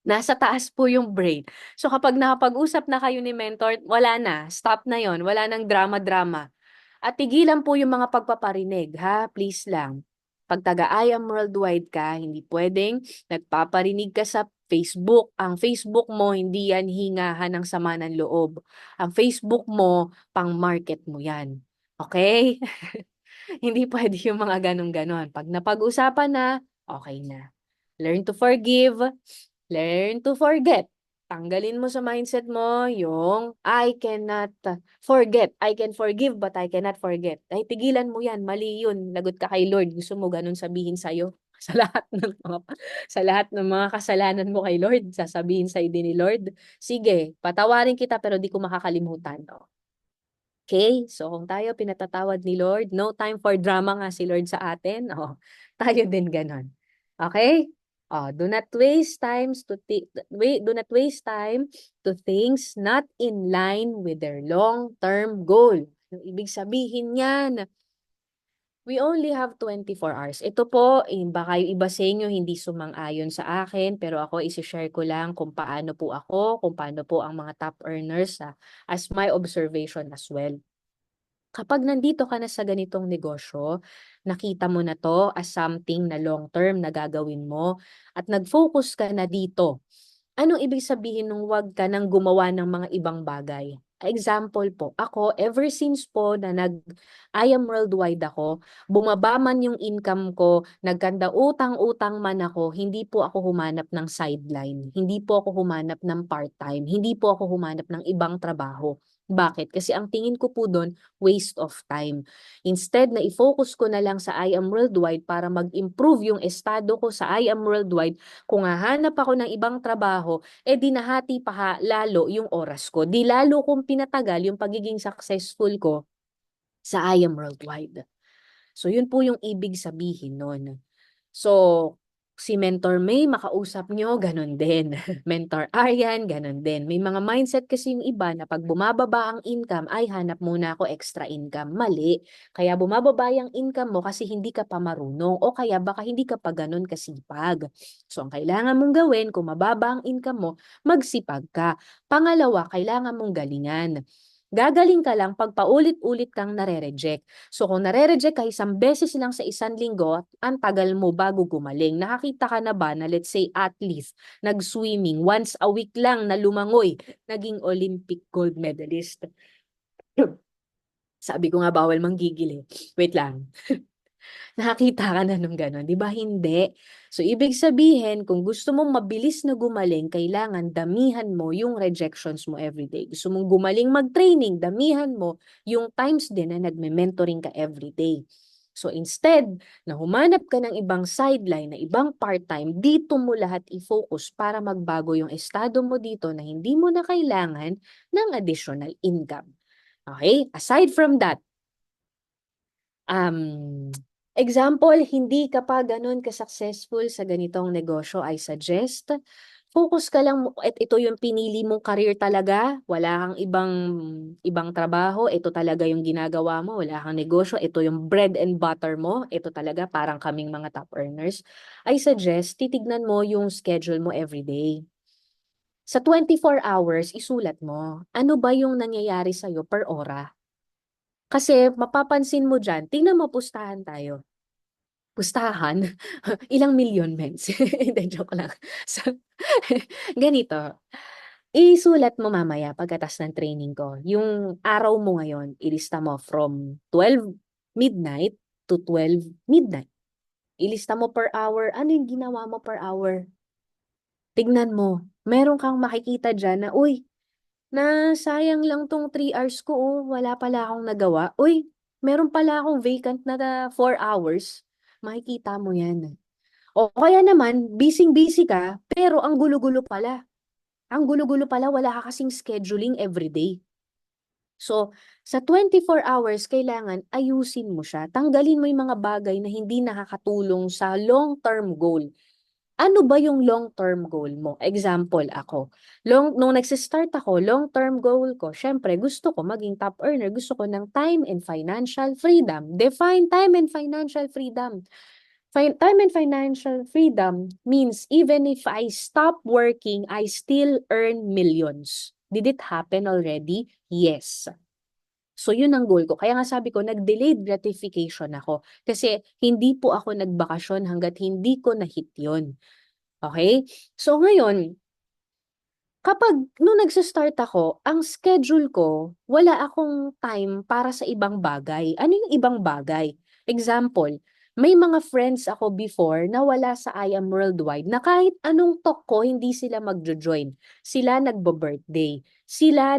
Nasa taas po yung brain. So kapag nakapag-usap na kayo ni mentor, wala na. Stop na yon. Wala nang drama-drama. At tigilan po yung mga pagpaparinig, ha? Please lang. Pag taga-I am worldwide ka, hindi pwedeng nagpaparinig ka sa Facebook. Ang Facebook mo, hindi yan hingahan ng sama ng loob. Ang Facebook mo, pang-market mo yan. Okay? Hindi pwede yung mga ganun-ganon. Pag napag-usapan na, okay na. Learn to forgive. Learn to forget. Tanggalin mo sa mindset mo yung I cannot forget. I can forgive but I cannot forget. Ay, tigilan mo yan. Mali yun. Lagot ka kay Lord. Gusto mo ganun sabihin sa'yo? Sa lahat ng mga, sa lahat ng mga kasalanan mo kay Lord, sasabihin sa din ni Lord, sige, patawarin kita pero di ko makakalimutan. No? Okay? So, kung tayo pinatatawad ni Lord, no time for drama nga si Lord sa atin. Oh, tayo din ganon. Okay? Oh, do not waste times to wait, do not waste time to things not in line with their long-term goal. Yung ibig sabihin niyan, we only have 24 hours. Ito po, baka yung iba sa inyo hindi sumang-ayon sa akin, pero ako isi-share ko lang kung paano po ako, kung paano po ang mga top earners as my observation as well. Kapag nandito ka na sa ganitong negosyo, nakita mo na to as something na long term na gagawin mo at nag-focus ka na dito. Anong ibig sabihin nung wag ka nang gumawa ng mga ibang bagay? Example po, ako ever since po na I am worldwide ako, bumaba man yung income ko, nagkanda utang-utang man ako, hindi po ako humanap ng sideline, hindi po ako humanap ng part-time, hindi po ako humanap ng ibang trabaho. Bakit? Kasi ang tingin ko po doon, waste of time. Instead na i-focus ko na lang sa I am worldwide para mag-improve yung estado ko sa I am worldwide, kung hahanap ako ng ibang trabaho, dinahati pa lalo yung oras ko. Di lalo kong pinatagal yung pagiging successful ko sa I am worldwide. So, yun po yung ibig sabihin nun. So, si Mentor May, makausap nyo, ganun din. Mentor Aryan, ganun din. May mga mindset kasi yung iba na pag bumababa ang income, ay hanap muna ako extra income. Mali. Kaya bumababa yung income mo kasi hindi ka pa marunong o kaya baka hindi ka pa ganun kasipag. So, ang kailangan mong gawin, kung mababa ang income mo, magsipag ka. Pangalawa, kailangan mong galingan. Gagaling ka lang pag paulit-ulit kang nare-reject. So kung nare-reject ka isang beses lang sa isang linggo, ang tagal mo bago gumaling. Nakakita ka na ba na let's say athlete, nag-swimming, once a week lang na lumangoy, naging Olympic gold medalist. Sabi ko nga bawal manggigil eh. Wait lang. Nakakita ka na nung gano'n, 'di ba hindi? So, ibig sabihin, kung gusto mong mabilis na gumaling, kailangan damihan mo yung rejections mo everyday. Gusto mong gumaling mag-training, damihan mo yung times din na nagme-mentoring ka everyday. So, instead na humanap ka ng ibang sideline, na ibang part-time, dito mo lahat i-focus para magbago yung estado mo dito na hindi mo na kailangan ng additional income. Okay? Aside from that, Um, example, hindi ka pa ganun ka-successful sa ganitong negosyo, I suggest, focus ka lang, at ito yung pinili mong career talaga, wala kang ibang trabaho, ito talaga yung ginagawa mo, wala kang negosyo, ito yung bread and butter mo, ito talaga parang kaming mga top earners, I suggest, titignan mo yung schedule mo everyday. Sa 24 hours, isulat mo, ano ba yung nangyayari sa'yo per ora? Kasi mapapansin mo dyan, tingnan mo pustahan tayo. Pustahan? Ilang milyon, mens? Hindi, joke lang. So, ganito, isulat mo mamaya pagkatas ng training ko. Yung araw mo ngayon, ilista mo from 12 midnight to 12 midnight. Ilista mo per hour, ano yung ginawa mo per hour? tignan mo, meron kang makikita diyan na, "Uy, sayang lang 'tong 3 hours ko, oh, wala pala akong nagawa. Uy, meron pala akong vacant na 4 hours." Makikita mo 'yan. O kaya naman bising-busy ka, pero ang gulo-gulo pala. Ang gulo-gulo pala, wala ka kasing scheduling everyday. So, sa 24 hours kailangan ayusin mo siya. Tanggalin mo yung mga bagay na hindi nakakatulong sa long-term goal. Ano ba yung long-term goal mo? Example ako. Nung nagse-start ako, long-term goal ko, syempre gusto ko maging top earner. Gusto ko ng time and financial freedom. Define time and financial freedom. Time and financial freedom means even if I stop working, I still earn millions. Did it happen already? Yes. So yun ang goal ko. Kaya nga sabi ko, nag-delayed gratification ako. Kasi hindi po ako nagbakasyon hanggat hindi ko na-hit yun. Okay? So ngayon, nung nagsa-start ako, ang schedule ko, wala akong time para sa ibang bagay. Ano yung ibang bagay? Example, may mga friends ako before na wala sa I Am Worldwide na kahit anong talk ko, hindi sila magjo-join. Sila nagbo-birthday. Sila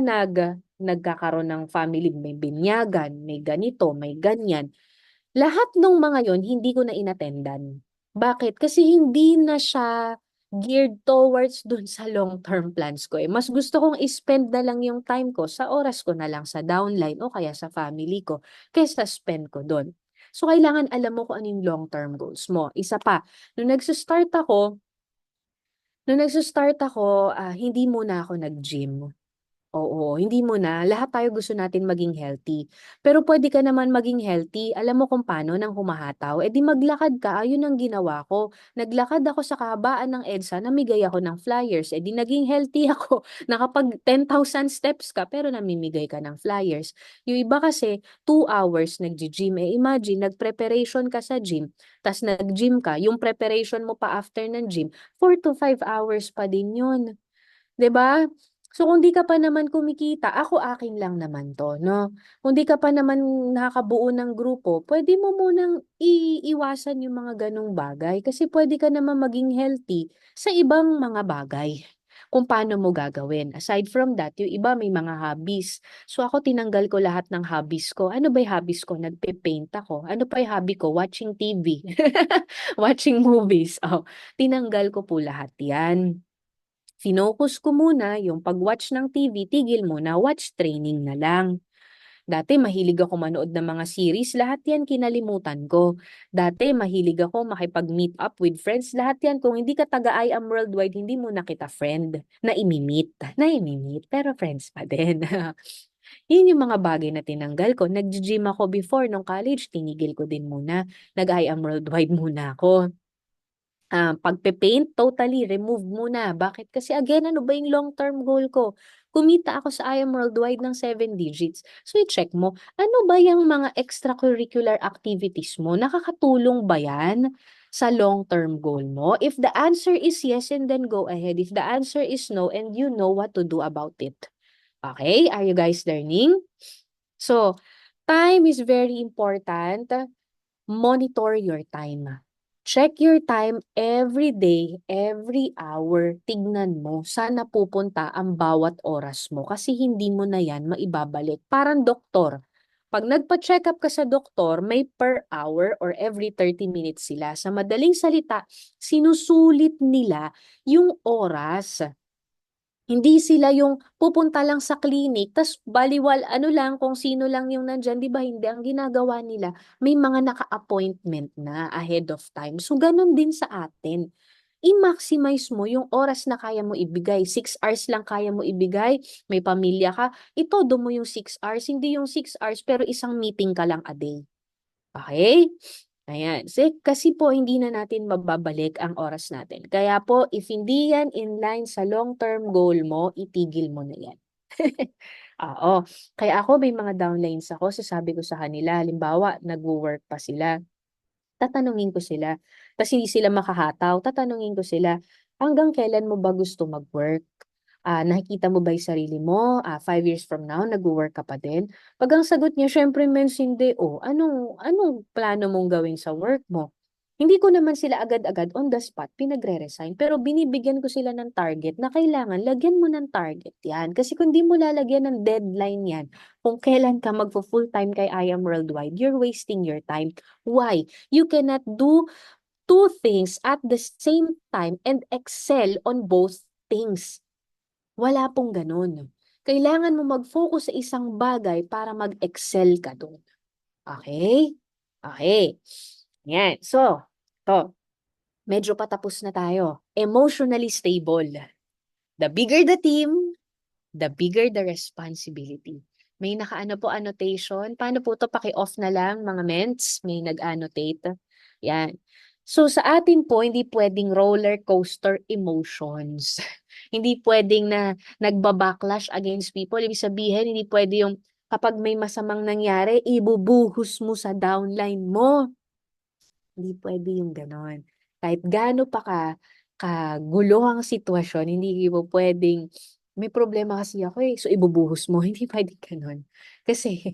nagkakaroon ng family, may binyagan, may ganito, may ganyan. Lahat ng mga yon hindi ko na inattendan. Bakit? Kasi hindi na siya geared towards dun sa long-term plans ko eh. Mas gusto kong i-spend na lang yung time ko sa oras ko na lang sa downline o kaya sa family ko kaysa spend ko dun. So, kailangan alam mo kung ano yung long-term goals mo. Isa pa, nung nagsa-start ako, hindi muna ako nag-gym. Oo, hindi mo na. Lahat tayo gusto natin maging healthy. Pero pwede ka naman maging healthy. Alam mo kung paano nang humahataw? Eh di maglakad ka. Ayun ang ginawa ko. Naglakad ako sa kahabaan ng EDSA, namigay ako ng flyers. Eh di naging healthy ako. Nakapag 10,000 steps ka, pero namimigay ka ng flyers. Yung iba kasi, 2 hours nag-gym. Eh imagine, nag-preparation ka sa gym, tas nag-gym ka, yung preparation mo pa after ng gym, 4 to 5 hours pa din yun. 'Di ba? So kung di ka pa naman kumikita, ako akin lang naman 'to, 'no? Kung di ka pa naman nakakabuo ng grupo, pwede mo munang iiwasan yung mga gano'ng bagay kasi pwede ka naman maging healthy sa ibang mga bagay. Kung paano mo gagawin. Aside from that, yung iba may mga hobbies. So ako tinanggal ko lahat ng hobbies ko. Ano ba yung hobbies ko? Nagpe-paint ako. Ano pa yung hobby ko? Watching TV. Watching movies. Oh, tinanggal ko po lahat 'yan. Finokus ko muna yung pag-watch ng TV, tigil muna, watch training na lang. Dati mahilig ako manood ng mga series, lahat yan kinalimutan ko. Dati mahilig ako makipag-meet up with friends, lahat yan kung hindi ka taga I Am Worldwide, hindi mo na kita friend na imimit, pero friends pa din. Yun yung mga bagay na tinanggal ko. Nag-gym ako before nung college, tinigil ko din muna. Nag-I Am Worldwide muna ako. Pagpe-paint, totally remove muna. Bakit? Kasi again, ano ba yung long-term goal ko? Kumita ako sa I Am Worldwide ng 7 digits. So, i-check mo, ano ba yung mga extracurricular activities mo? Nakakatulong ba yan sa long-term goal mo? If the answer is yes, and then go ahead. If the answer is no, and you know what to do about it. Okay? Are you guys learning? So, time is very important. Monitor your time. Check your time every day, every hour. Tignan mo saan napupunta ang bawat oras mo kasi hindi mo na yan maibabalik. Parang doktor. Pag nagpa-check up ka sa doktor, may per hour or every 30 minutes sila. Sa madaling salita, sinusulit nila yung oras. Hindi sila yung pupunta lang sa clinic, tas baliwal ano lang, kung sino lang yung nandyan, di ba? Hindi. Ang ginagawa nila, may mga naka-appointment na ahead of time. So, ganun din sa atin. I-maximize mo yung oras na kaya mo ibigay. 6 hours lang kaya mo ibigay. May pamilya ka. Itodo mo yung 6 hours. Hindi yung 6 hours, pero isang meeting ka lang a day. Okay? Ayan. Kasi po, hindi na natin mababalik ang oras natin. Kaya po, if hindi yan in line sa long-term goal mo, itigil mo na yan. Oo. Kaya ako, may mga downlines ako, sasabi ko sa kanila, halimbawa, nagwo-work pa sila, tatanungin ko sila. Tapos hindi sila makahataw, tatanungin ko sila, hanggang kailan mo ba gusto mag-work? Nakikita mo ba yung sarili mo? 5 years from now, nag-work ka pa din? Pag ang sagot niya, syempre, mens, hindi. Oh, anong plano mong gawin sa work mo? Hindi ko naman sila agad-agad on the spot pinagre-resign, pero binibigyan ko sila ng target na kailangan lagyan mo ng target 'yan. Kasi kung di mo lalagyan ng deadline 'yan, kung kailan ka magfo-full-time kay I Am Worldwide, you're wasting your time. Why? You cannot do two things at the same time and excel on both things. Wala pong gano'n. Kailangan mo mag-focus sa isang bagay para mag-excel ka do'n. Okay? Okay. Yan. So, 'to, medyo patapos na tayo. Emotionally stable. The bigger the team, the bigger the responsibility. May nakaano po annotation. Paano po 'to? Paki-off na lang mga ments. May nag-annotate. Yan. So sa atin po, hindi pwedeng roller coaster emotions. Hindi pwedeng na nagba-backlash against people. Ibig sabihin, hindi pwede yung kapag may masamang nangyari, ibubuhos mo sa downline mo. Hindi pwede yung gano'n. Kahit gaano pa kagulo ang sitwasyon, hindi mo pwedeng, "May problema kasi ako, eh, so ibubuhos mo." Hindi puwedeng gano'n. Kasi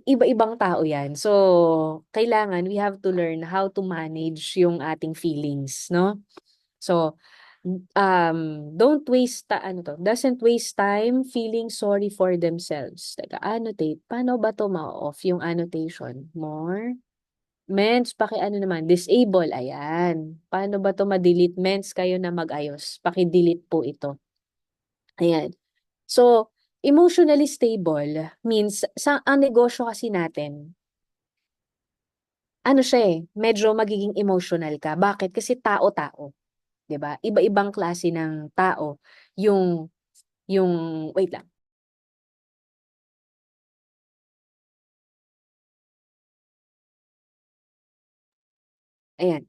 iba-ibang tao 'yan. So, kailangan we have to learn how to manage yung ating feelings, 'no? So, don't waste ano 'to, doesn't waste time feeling sorry for themselves. Teka, annotate. Paano ba 'to ma-o-off yung annotation? More? Mens, paki-ano naman, disable, ayan. Paano ba 'to ma-delete? Mens, kayo na mag-ayos, paki-delete po ito, ayan. So, emotionally stable means ang negosyo kasi natin, ano siya, medyo magiging emotional ka. Bakit? Kasi tao-tao, 'di ba? Iba-ibang klase ng tao yung yung wait lang, ayan.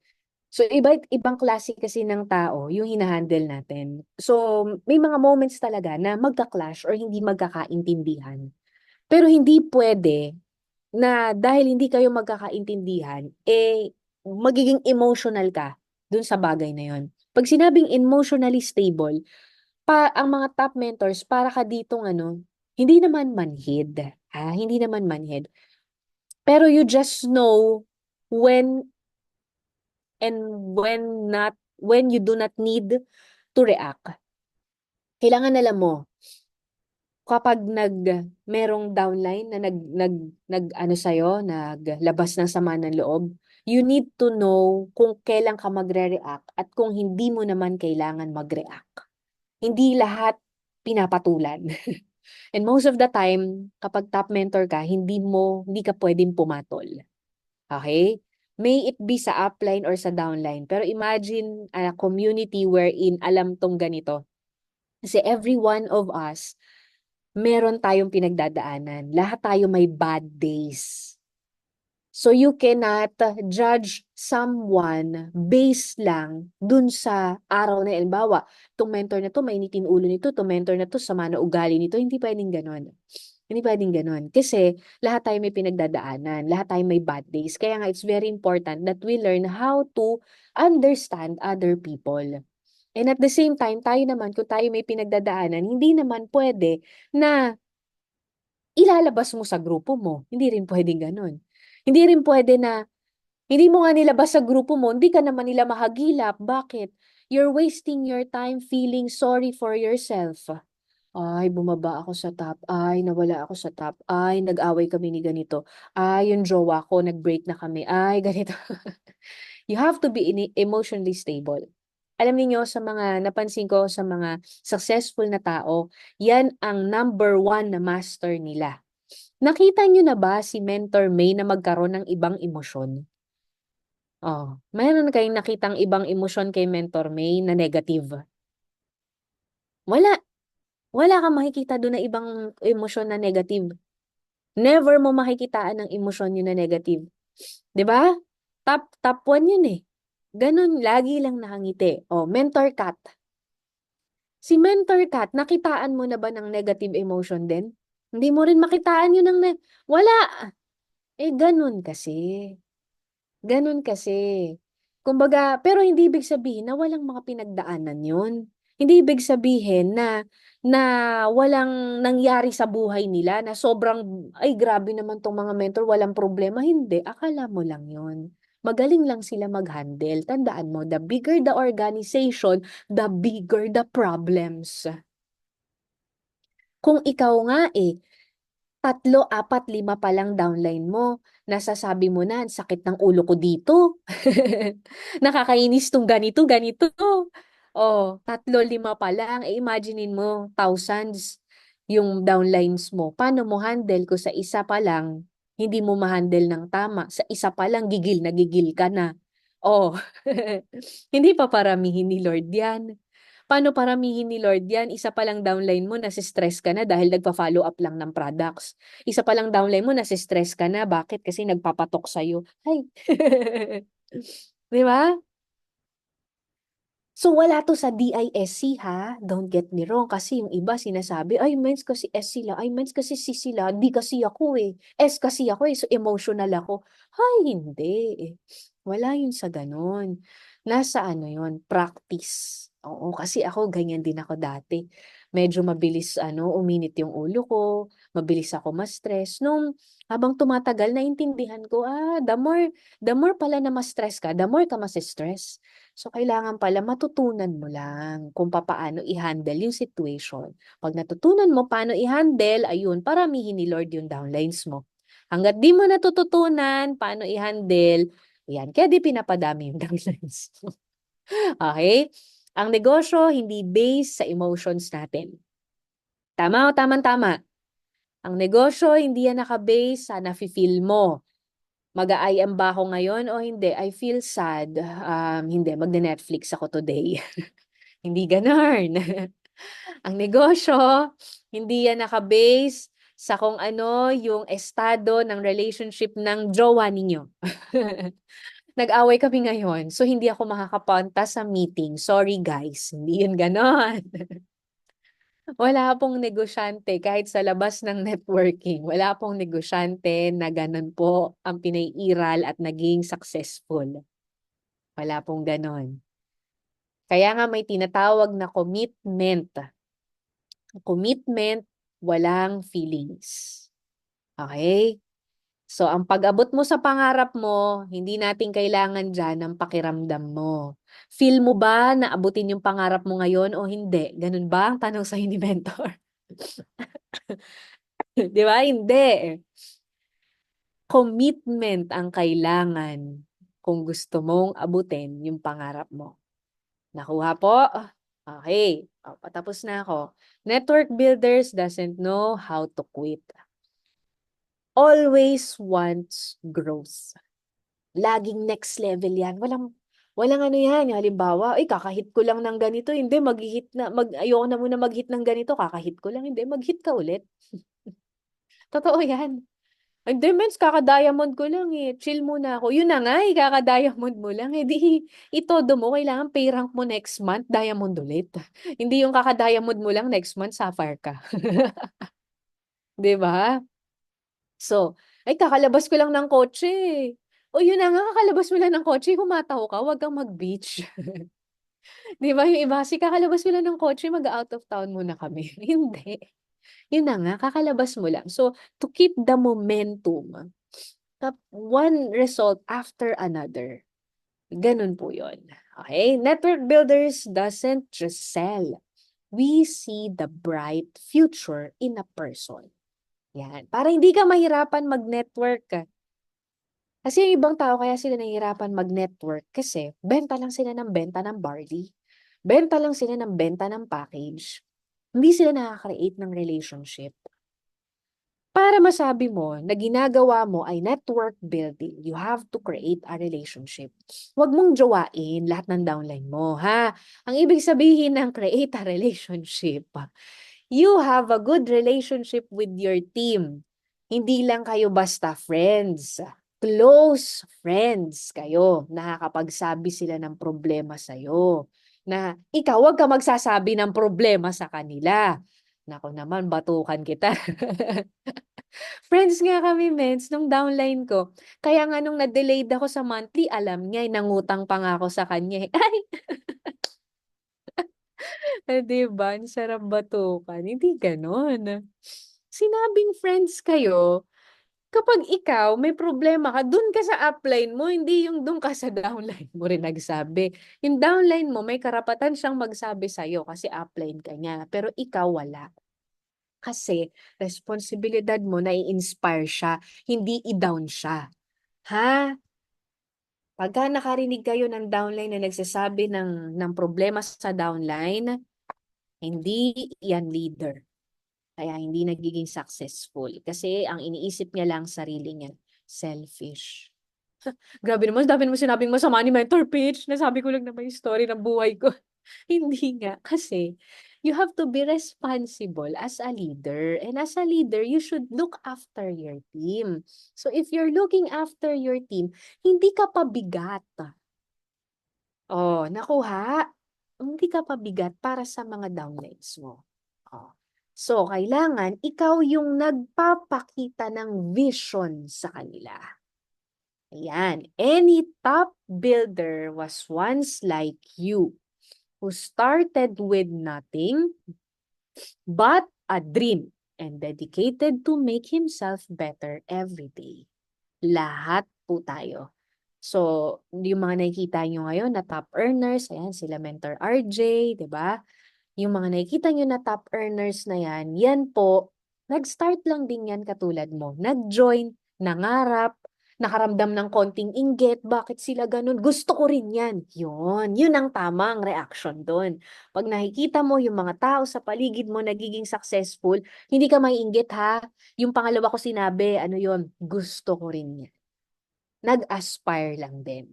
So, iba't ibang klase kasi ng tao yung hina-handle natin. So, may mga moments talaga na magka-clash or hindi magkakaintindihan. Pero hindi puwede na dahil hindi kayo magkakaintindihan, eh, magiging emotional ka dun sa bagay na yun. 'Pag sinabing emotionally stable, ang mga top mentors para ka ditong ano, hindi naman manhid, hindi naman manhid. Pero you just know when and when you do not need to react. Kailangan alam mo kapag merong downline na nag-ano sa'yo, naglabas ng sama ng loob, you need to know kung kailan ka magre-react at kung hindi mo naman kailangan mag-react. Hindi lahat pinapatulan. And most of the time, kapag top mentor ka, hindi ka puwedeng pumatol. Okay? May it be sa upline or sa downline. Pero imagine a community wherein alam 'tong ganito. Kasi every one of us meron tayong pinagdadaanan. Lahat tayo may bad days. So you cannot judge someone based lang dun sa araw na halimbawa, 'tong mentor na 'to mainitin ulo nito, 'tong mentor na 'to sama na ugali nito, hindi puwedeng gano'n. Hindi puwedeng gano'n. Kasi lahat tayo may pinagdadaanan, lahat tayo may bad days. Kaya nga it's very important that we learn how to understand other people. And at the same time, tayo naman kung tayo may pinagdadaanan, hindi naman puwede na ilalabas mo sa grupo mo, hindi rin puwedeng gano'n. Hindi rin puwede na hindi mo nga nilabas sa grupo mo, hindi ka naman nila mahagilap, bakit? You're wasting your time feeling sorry for yourself. Ay, bumaba ako sa top, ay nawala ako sa top, ay nag-away kami ni ganito, ay yung jowa ko nag-break na kami, ay ganito. You have to be emotionally stable. Alam niyo sa mga napansin ko sa mga successful na tao, yan ang number one na master nila. Nakita niyo na ba si Mentor May na magkaroon ng ibang emosyon? Oh, meron kayong nakitang ibang emosyon kay Mentor May na negative? Wala. Wala kang makikita dun na ibang emosyon na negative. Never mo makikitaan ng emosyon yun na negative. 'Di ba? Top 1 yun, eh. Ganun, lagi lang nakangiti. Oh, Mentor Kat. Si Mentor Kat, nakitaan mo na ba ng negative emotion din? Hindi mo rin makitaan yun ng wala. Eh, ganun kasi. Ganun kasi. Kumbaga, pero hindi ibig sabihin na walang mga pinagdaanan yun. Hindi ibig sabihin na walang nangyari sa buhay nila na sobrang, ay grabe naman tong mga mentor, walang problema. Hindi, akala mo lang yun. Magaling lang sila mag-handle. Tandaan mo, the bigger the organization, the bigger the problems. Kung ikaw nga tatlo, apat, lima pa lang downline mo, nasasabi mo na, "Ang sakit ng ulo ko dito." Nakakainis tong ganito, ganito. Oh, tatlo, lima pa lang. Imaginein mo, thousands yung downlines mo. Paano mo handle kung sa isa pa lang, hindi mo ma-handle ng tama? Sa isa pa lang, gigil na gigil ka na. Oh, hindi pa paramihin ni Lord yan. Paano paramihin ni Lord yan? Isa pa lang downline mo, nasistress ka na dahil nagpa-follow up lang ng products. Isa pa lang downline mo, nasistress ka na. Bakit? Kasi nagpapatok sa'yo. Ay. Di ba? So, wala to sa DISC ha. Don't get me wrong. Kasi yung iba sinasabi, ay, mens kasi S sila. Ay, mens kasi C sila. D kasi ako eh. S kasi ako eh. So, emotional ako. Ay, hindi eh. Wala yun sa ganun. Nasa ano yun? Practice. Oo, kasi ako, ganyan din ako dati. Medyo mabilis, uminit yung ulo ko. Mabilis ako ma-stress. Nung habang tumatagal, naintindihan ko, the more pala na ma-stress ka, the more ka ma-stress. So, kailangan pala matutunan mo lang kung paano i-handle yung situation. Pag natutunan mo paano i-handle, ayun, paramihin ni Lord yung downlines mo. Hanggat di mo natututunan paano i-handle, yan, kaya di pinapadami yung downlines mo. Okay? Ang negosyo, hindi based sa emotions natin. Tama o tamang-tama? Ang negosyo, hindi yan naka-base sa nafe-feel mo. Mag-a-I am ba ako ngayon o hindi? I feel sad. Hindi, magne-Netflix ako today. Hindi gano'n. Ang negosyo, hindi yan naka-base sa kung ano yung estado ng relationship ng jowa ninyo. Nag-away kami ngayon, so hindi ako makakapunta sa meeting. Sorry guys, hindi yun gano'n. Wala pong negosyante kahit sa labas ng networking. Wala pong negosyante na ganun po ang pinaiiral at naging successful. Wala pong ganon. Kaya nga may tinatawag na commitment. Commitment, walang feelings. Okay? So, ang pag-abot mo sa pangarap mo, hindi natin kailangan dyan ang pakiramdam mo. Feel mo ba na abutin yung pangarap mo ngayon o hindi? Ganun ba ang tanong sa'yo ni mentor? Di ba? Hindi. Commitment ang kailangan kung gusto mong abutin yung pangarap mo. Nakuha po? Okay. O, patapos na ako. Network builders doesn't know how to quit. Always wants growth. Laging next level yan. Walang ano yan. Halimbawa, kakahit ko lang ng ganito. Hindi, ayoko na muna mag-hit ng ganito. Kakahit ko lang. Hindi, mag-hit ka ulit. Totoo yan. Hindi, mens, kaka-diamond ko lang eh. Chill muna ako. Yun na nga eh, kaka-diamond mo lang. Eh di, itodo mo, kailangan pay rank mo next month, diamond ulit. Hindi yung kaka-diamond mo lang next month, sapphire ka. 'Di ba? So, ay kakalabas ko lang ng kotse. O yun na nga, kakalabas mo lang ng kotse, humataw ka, wag kang mag-beach. 'Di ba yung iba, kasi kakalabas mo lang ng kotse, mag-out of town muna kami. Hindi. Yun na nga, kakalabas mo lang. So, to keep the momentum, one result after another. Ganun po yun. Okay? Network builders doesn't just sell. We see the bright future in a person. Yan. Para hindi ka mahirapan mag-network. Kasi yung ibang tao kaya sila nahihirapan mag-network kasi benta lang sila ng benta ng barley. Benta lang sila ng benta ng package. Hindi sila nakaka-create ng relationship. Para masabi mo na ginagawa mo ay network building, you have to create a relationship. Huwag mong jowain lahat ng downline mo, ha? Ang ibig sabihin ng create a relationship, you have a good relationship with your team. Hindi lang kayo basta friends. Close friends kayo. Nakakapagsabi sila ng problema sa'yo. Na ikaw, huwag ka magsasabi ng problema sa kanila. Nako naman, batukan kita. Friends nga kami, mens, nung downline ko. Kaya nga nung na-delayed ako sa monthly, alam niya, nangutang pa nga ako sa kanya. Ay, diba? Ang sarap batukan. Hindi ganon. Sinabing friends kayo, Kapag ikaw may problema ka, dun ka sa upline mo, hindi yung dun ka sa downline mo rin nagsabi. Yung downline mo, may karapatan siyang magsabi sa'yo kasi upline ka niya. Pero ikaw wala. Kasi responsibilidad mo na i-inspire siya, hindi i-down siya. Ha? Pagka nakarinig kayo ng downline na nagsasabi ng problema sa downline, hindi yan leader. Kaya hindi nagiging successful. Kasi ang iniisip niya lang sarili niya. Selfish. Grabe naman, dami naman sinabing masama ni Mentor Pitch. Nasabi ko lang naman yung story ng buhay ko. Hindi nga. Kasi you have to be responsible as a leader. And as a leader, you should look after your team. So if you're looking after your team, hindi ka pabigat. Oh, nakuha? Hindi ka pabigat para sa mga downlines mo. Oh. So, kailangan ikaw yung nagpapakita ng vision sa kanila. Ayan. Any top builder was once like you, who started with nothing but a dream and dedicated to make himself better every day. Lahat po tayo. So, yung mga nakikita nyo ngayon na top earners, ayan, sila Mentor RJ, di ba? Yung mga nakikita nyo na top earners na yan po, nag-start lang din yan katulad mo. Nag-join, nangarap, nakaramdam ng konting inggit, bakit sila ganun? Gusto ko rin yan. Yun ang tamang reaction doon. Pag nakikita mo yung mga tao sa paligid mo nagiging successful, hindi ka maiinggit ha. Yung pangalawa ko sinabi, ano yun? Gusto ko rin yan. Nag-aspire lang din.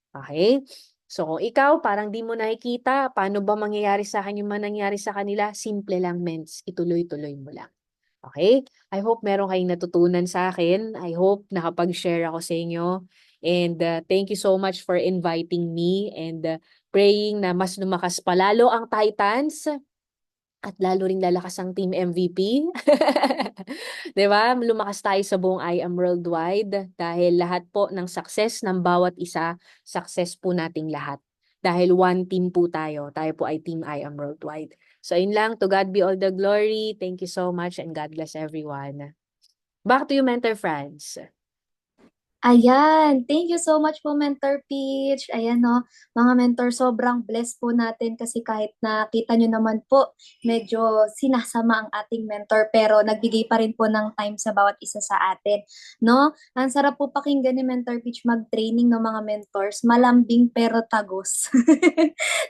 Okay? So, kung ikaw, parang di mo nakikita, paano ba mangyayari sa akin yung nangyari sa kanila? Simple lang, mens. Ituloy-tuloy mo lang. Okay? I hope meron kayong natutunan sa akin. I hope nakapag-share ako sa inyo. And thank you so much for inviting me and praying na mas lumakas palalo ang Titans. At lalo ring lalakas ang team MVP. 'Di ba? Lumakas tayo sa buong I Am Worldwide dahil lahat po ng success ng bawat isa, success po nating lahat. Dahil one team po tayo. Tayo po ay Team I Am Worldwide. So, yun lang. To God be all the glory. Thank you so much and God bless everyone. Back to you, Mentor Franz. Ayan, thank you so much po Mentor Peach. Ayan no, mga mentor, sobrang blessed po natin kasi kahit nakita nyo naman po, medyo sinasama ang ating mentor pero nagbigay pa rin po ng time sa bawat isa sa atin. No? Ang sarap po pakinggan ni Mentor Peach mag-training ng mga mentors, malambing pero tagos.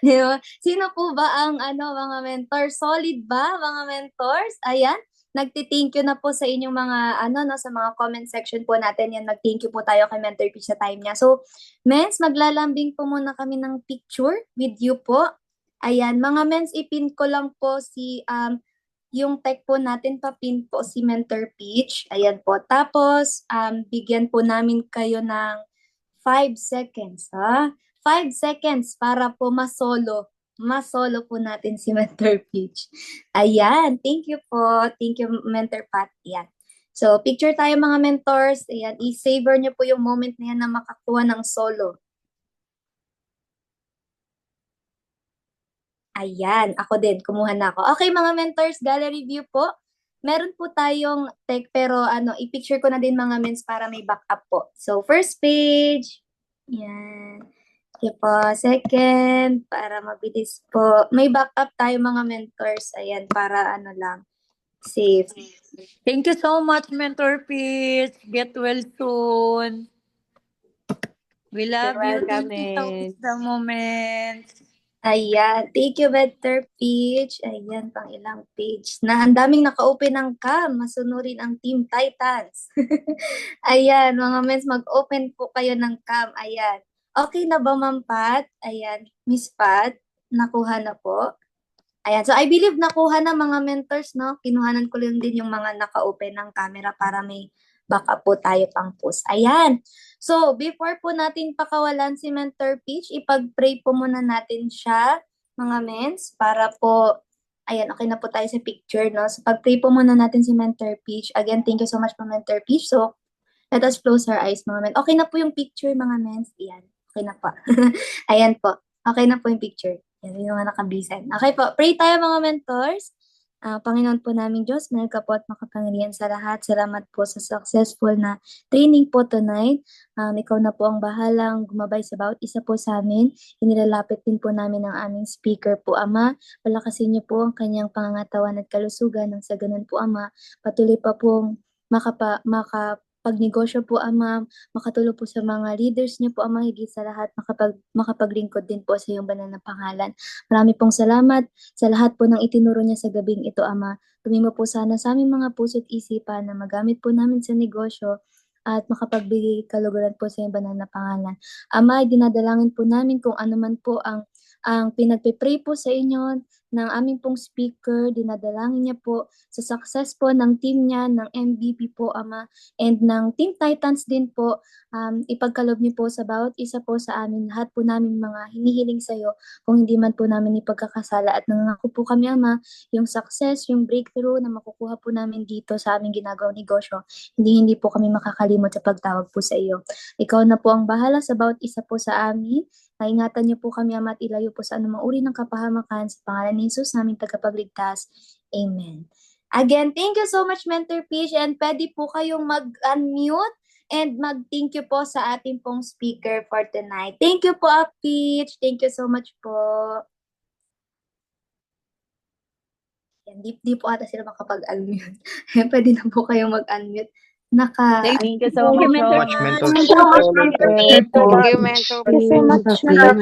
Di ba? Sino po ba ang mga mentor? Solid ba mga mentors? Ayan, nagti-thank you na po sa inyong mga no, sa mga comment section po natin. Yan, nag-thank you po tayo kay Mentor P sa time niya. So, mens, maglalambing po muna kami ng picture with you po. Ayan, mga mens, ipin ko lang po yung tag po natin, papin po si Mentor Peach. Ayan po. Tapos, bigyan po namin kayo ng 5 seconds, ha? 5 seconds para po masolo po natin si Mentor Peach. Ayan, thank you po. Thank you, Mentor Pat. Ayan. So, picture tayo mga mentors. Ayan, i-savor niyo po yung moment na yan na makakuha ng solo. Ayan, ako din, kumuha na ako. Okay, mga mentors, gallery view po. Meron po tayong tech pero i-picture ko na din mga mens para may backup po. So, first page. Ayan. Okay po, second, para mabilis po. May backup tayo mga mentors. Ayan, para lang, safe. Thank you so much, Mentor Peach. Get well soon. We love you. welcome, Thank you so much the moment. Ayan, thank you, Better Peach. Ayan, pang ilang page na. Ang daming naka-open ng cam. Masunurin ang Team Titans. Ayan, mga mens, mag-open po kayo ng cam. Ayan. Okay na ba, Ma'am Pat? Ayan, Miss Pat, nakuha na po. Ayan, so I believe nakuha na mga mentors, no? Kinuhanan ko lang din yung mga naka-open ng camera para may baka po tayo pang post. Ayan. So, before po natin pakawalan si Mentor Peach, ipag-pray po muna natin siya, mga mens, para po, ayan, okay na po tayo sa picture, no? So, pag-pray po muna natin si Mentor Peach. Again, thank you so much po, Mentor Peach. So, let us close our eyes, mga men. Okay na po yung picture, mga mens. Ayan, okay na po. Ayan po. Okay na po yung picture. Yan yung mga nakabisan. Okay po, pray tayo mga mentors. Panginoon po namin Diyos, mahal ka po at makapangyarihan sa lahat. Salamat po sa successful na training po tonight. Ikaw na po ang bahalang gumabay sa bawat isa po sa amin. Inilalapit din po namin ang aming speaker po, Ama. Palakasin niyo po ang kanyang pangangatawan at kalusugan nang sa ganun po, Ama. Patuloy pa pong makapagnegosyo po, Ama. Makatulong po sa mga leaders niyo po, Ama. Higit sa lahat, makapaglingkod din po sa iyong banal na pangalan. Marami pong salamat sa lahat po ng itinuro niya sa gabing ito, Ama. Tumimo po sana sa aming mga puso't isipan na magamit po namin sa negosyo at makapagbigay kaluguran po sa iyong banal na pangalan. Ama, dinadalangin po namin kung ano man po ang pinagpipray po sa inyo ng aming pong speaker, dinadalangin niya po sa success po ng team niya, ng MVP po, Ama, and ng Team Titans din po. Ipagkaloob niyo po sa bawat isa po sa amin, lahat po namin mga hinihiling sa iyo, kung hindi man po namin ipagkakasala, at nangako po kami, Ama, yung success, yung breakthrough na makukuha po namin dito sa aming ginagawang negosyo, hindi po kami makakalimot sa pagtawag po sa iyo. Ikaw na po ang bahala sa bawat isa po sa amin. Ingatan niyo po kami, Ama, at ilayo po sa anumang uri ng kapahamakan sa pangalan ni Jesus, naming tagapagligtas. Amen. Again, thank you so much, Mentor Peach, and pwede po kayong mag-unmute and mag-thank you po sa ating pong speaker for tonight. Thank you po, Peach. Thank you so much po. Yan, di po ata sila makapag-unmute. Pwede na po kayong mag-unmute. Thank you so much, Mentor. Mentor. Mentor. Thank you, Mentor. Thank you so much, Mentor.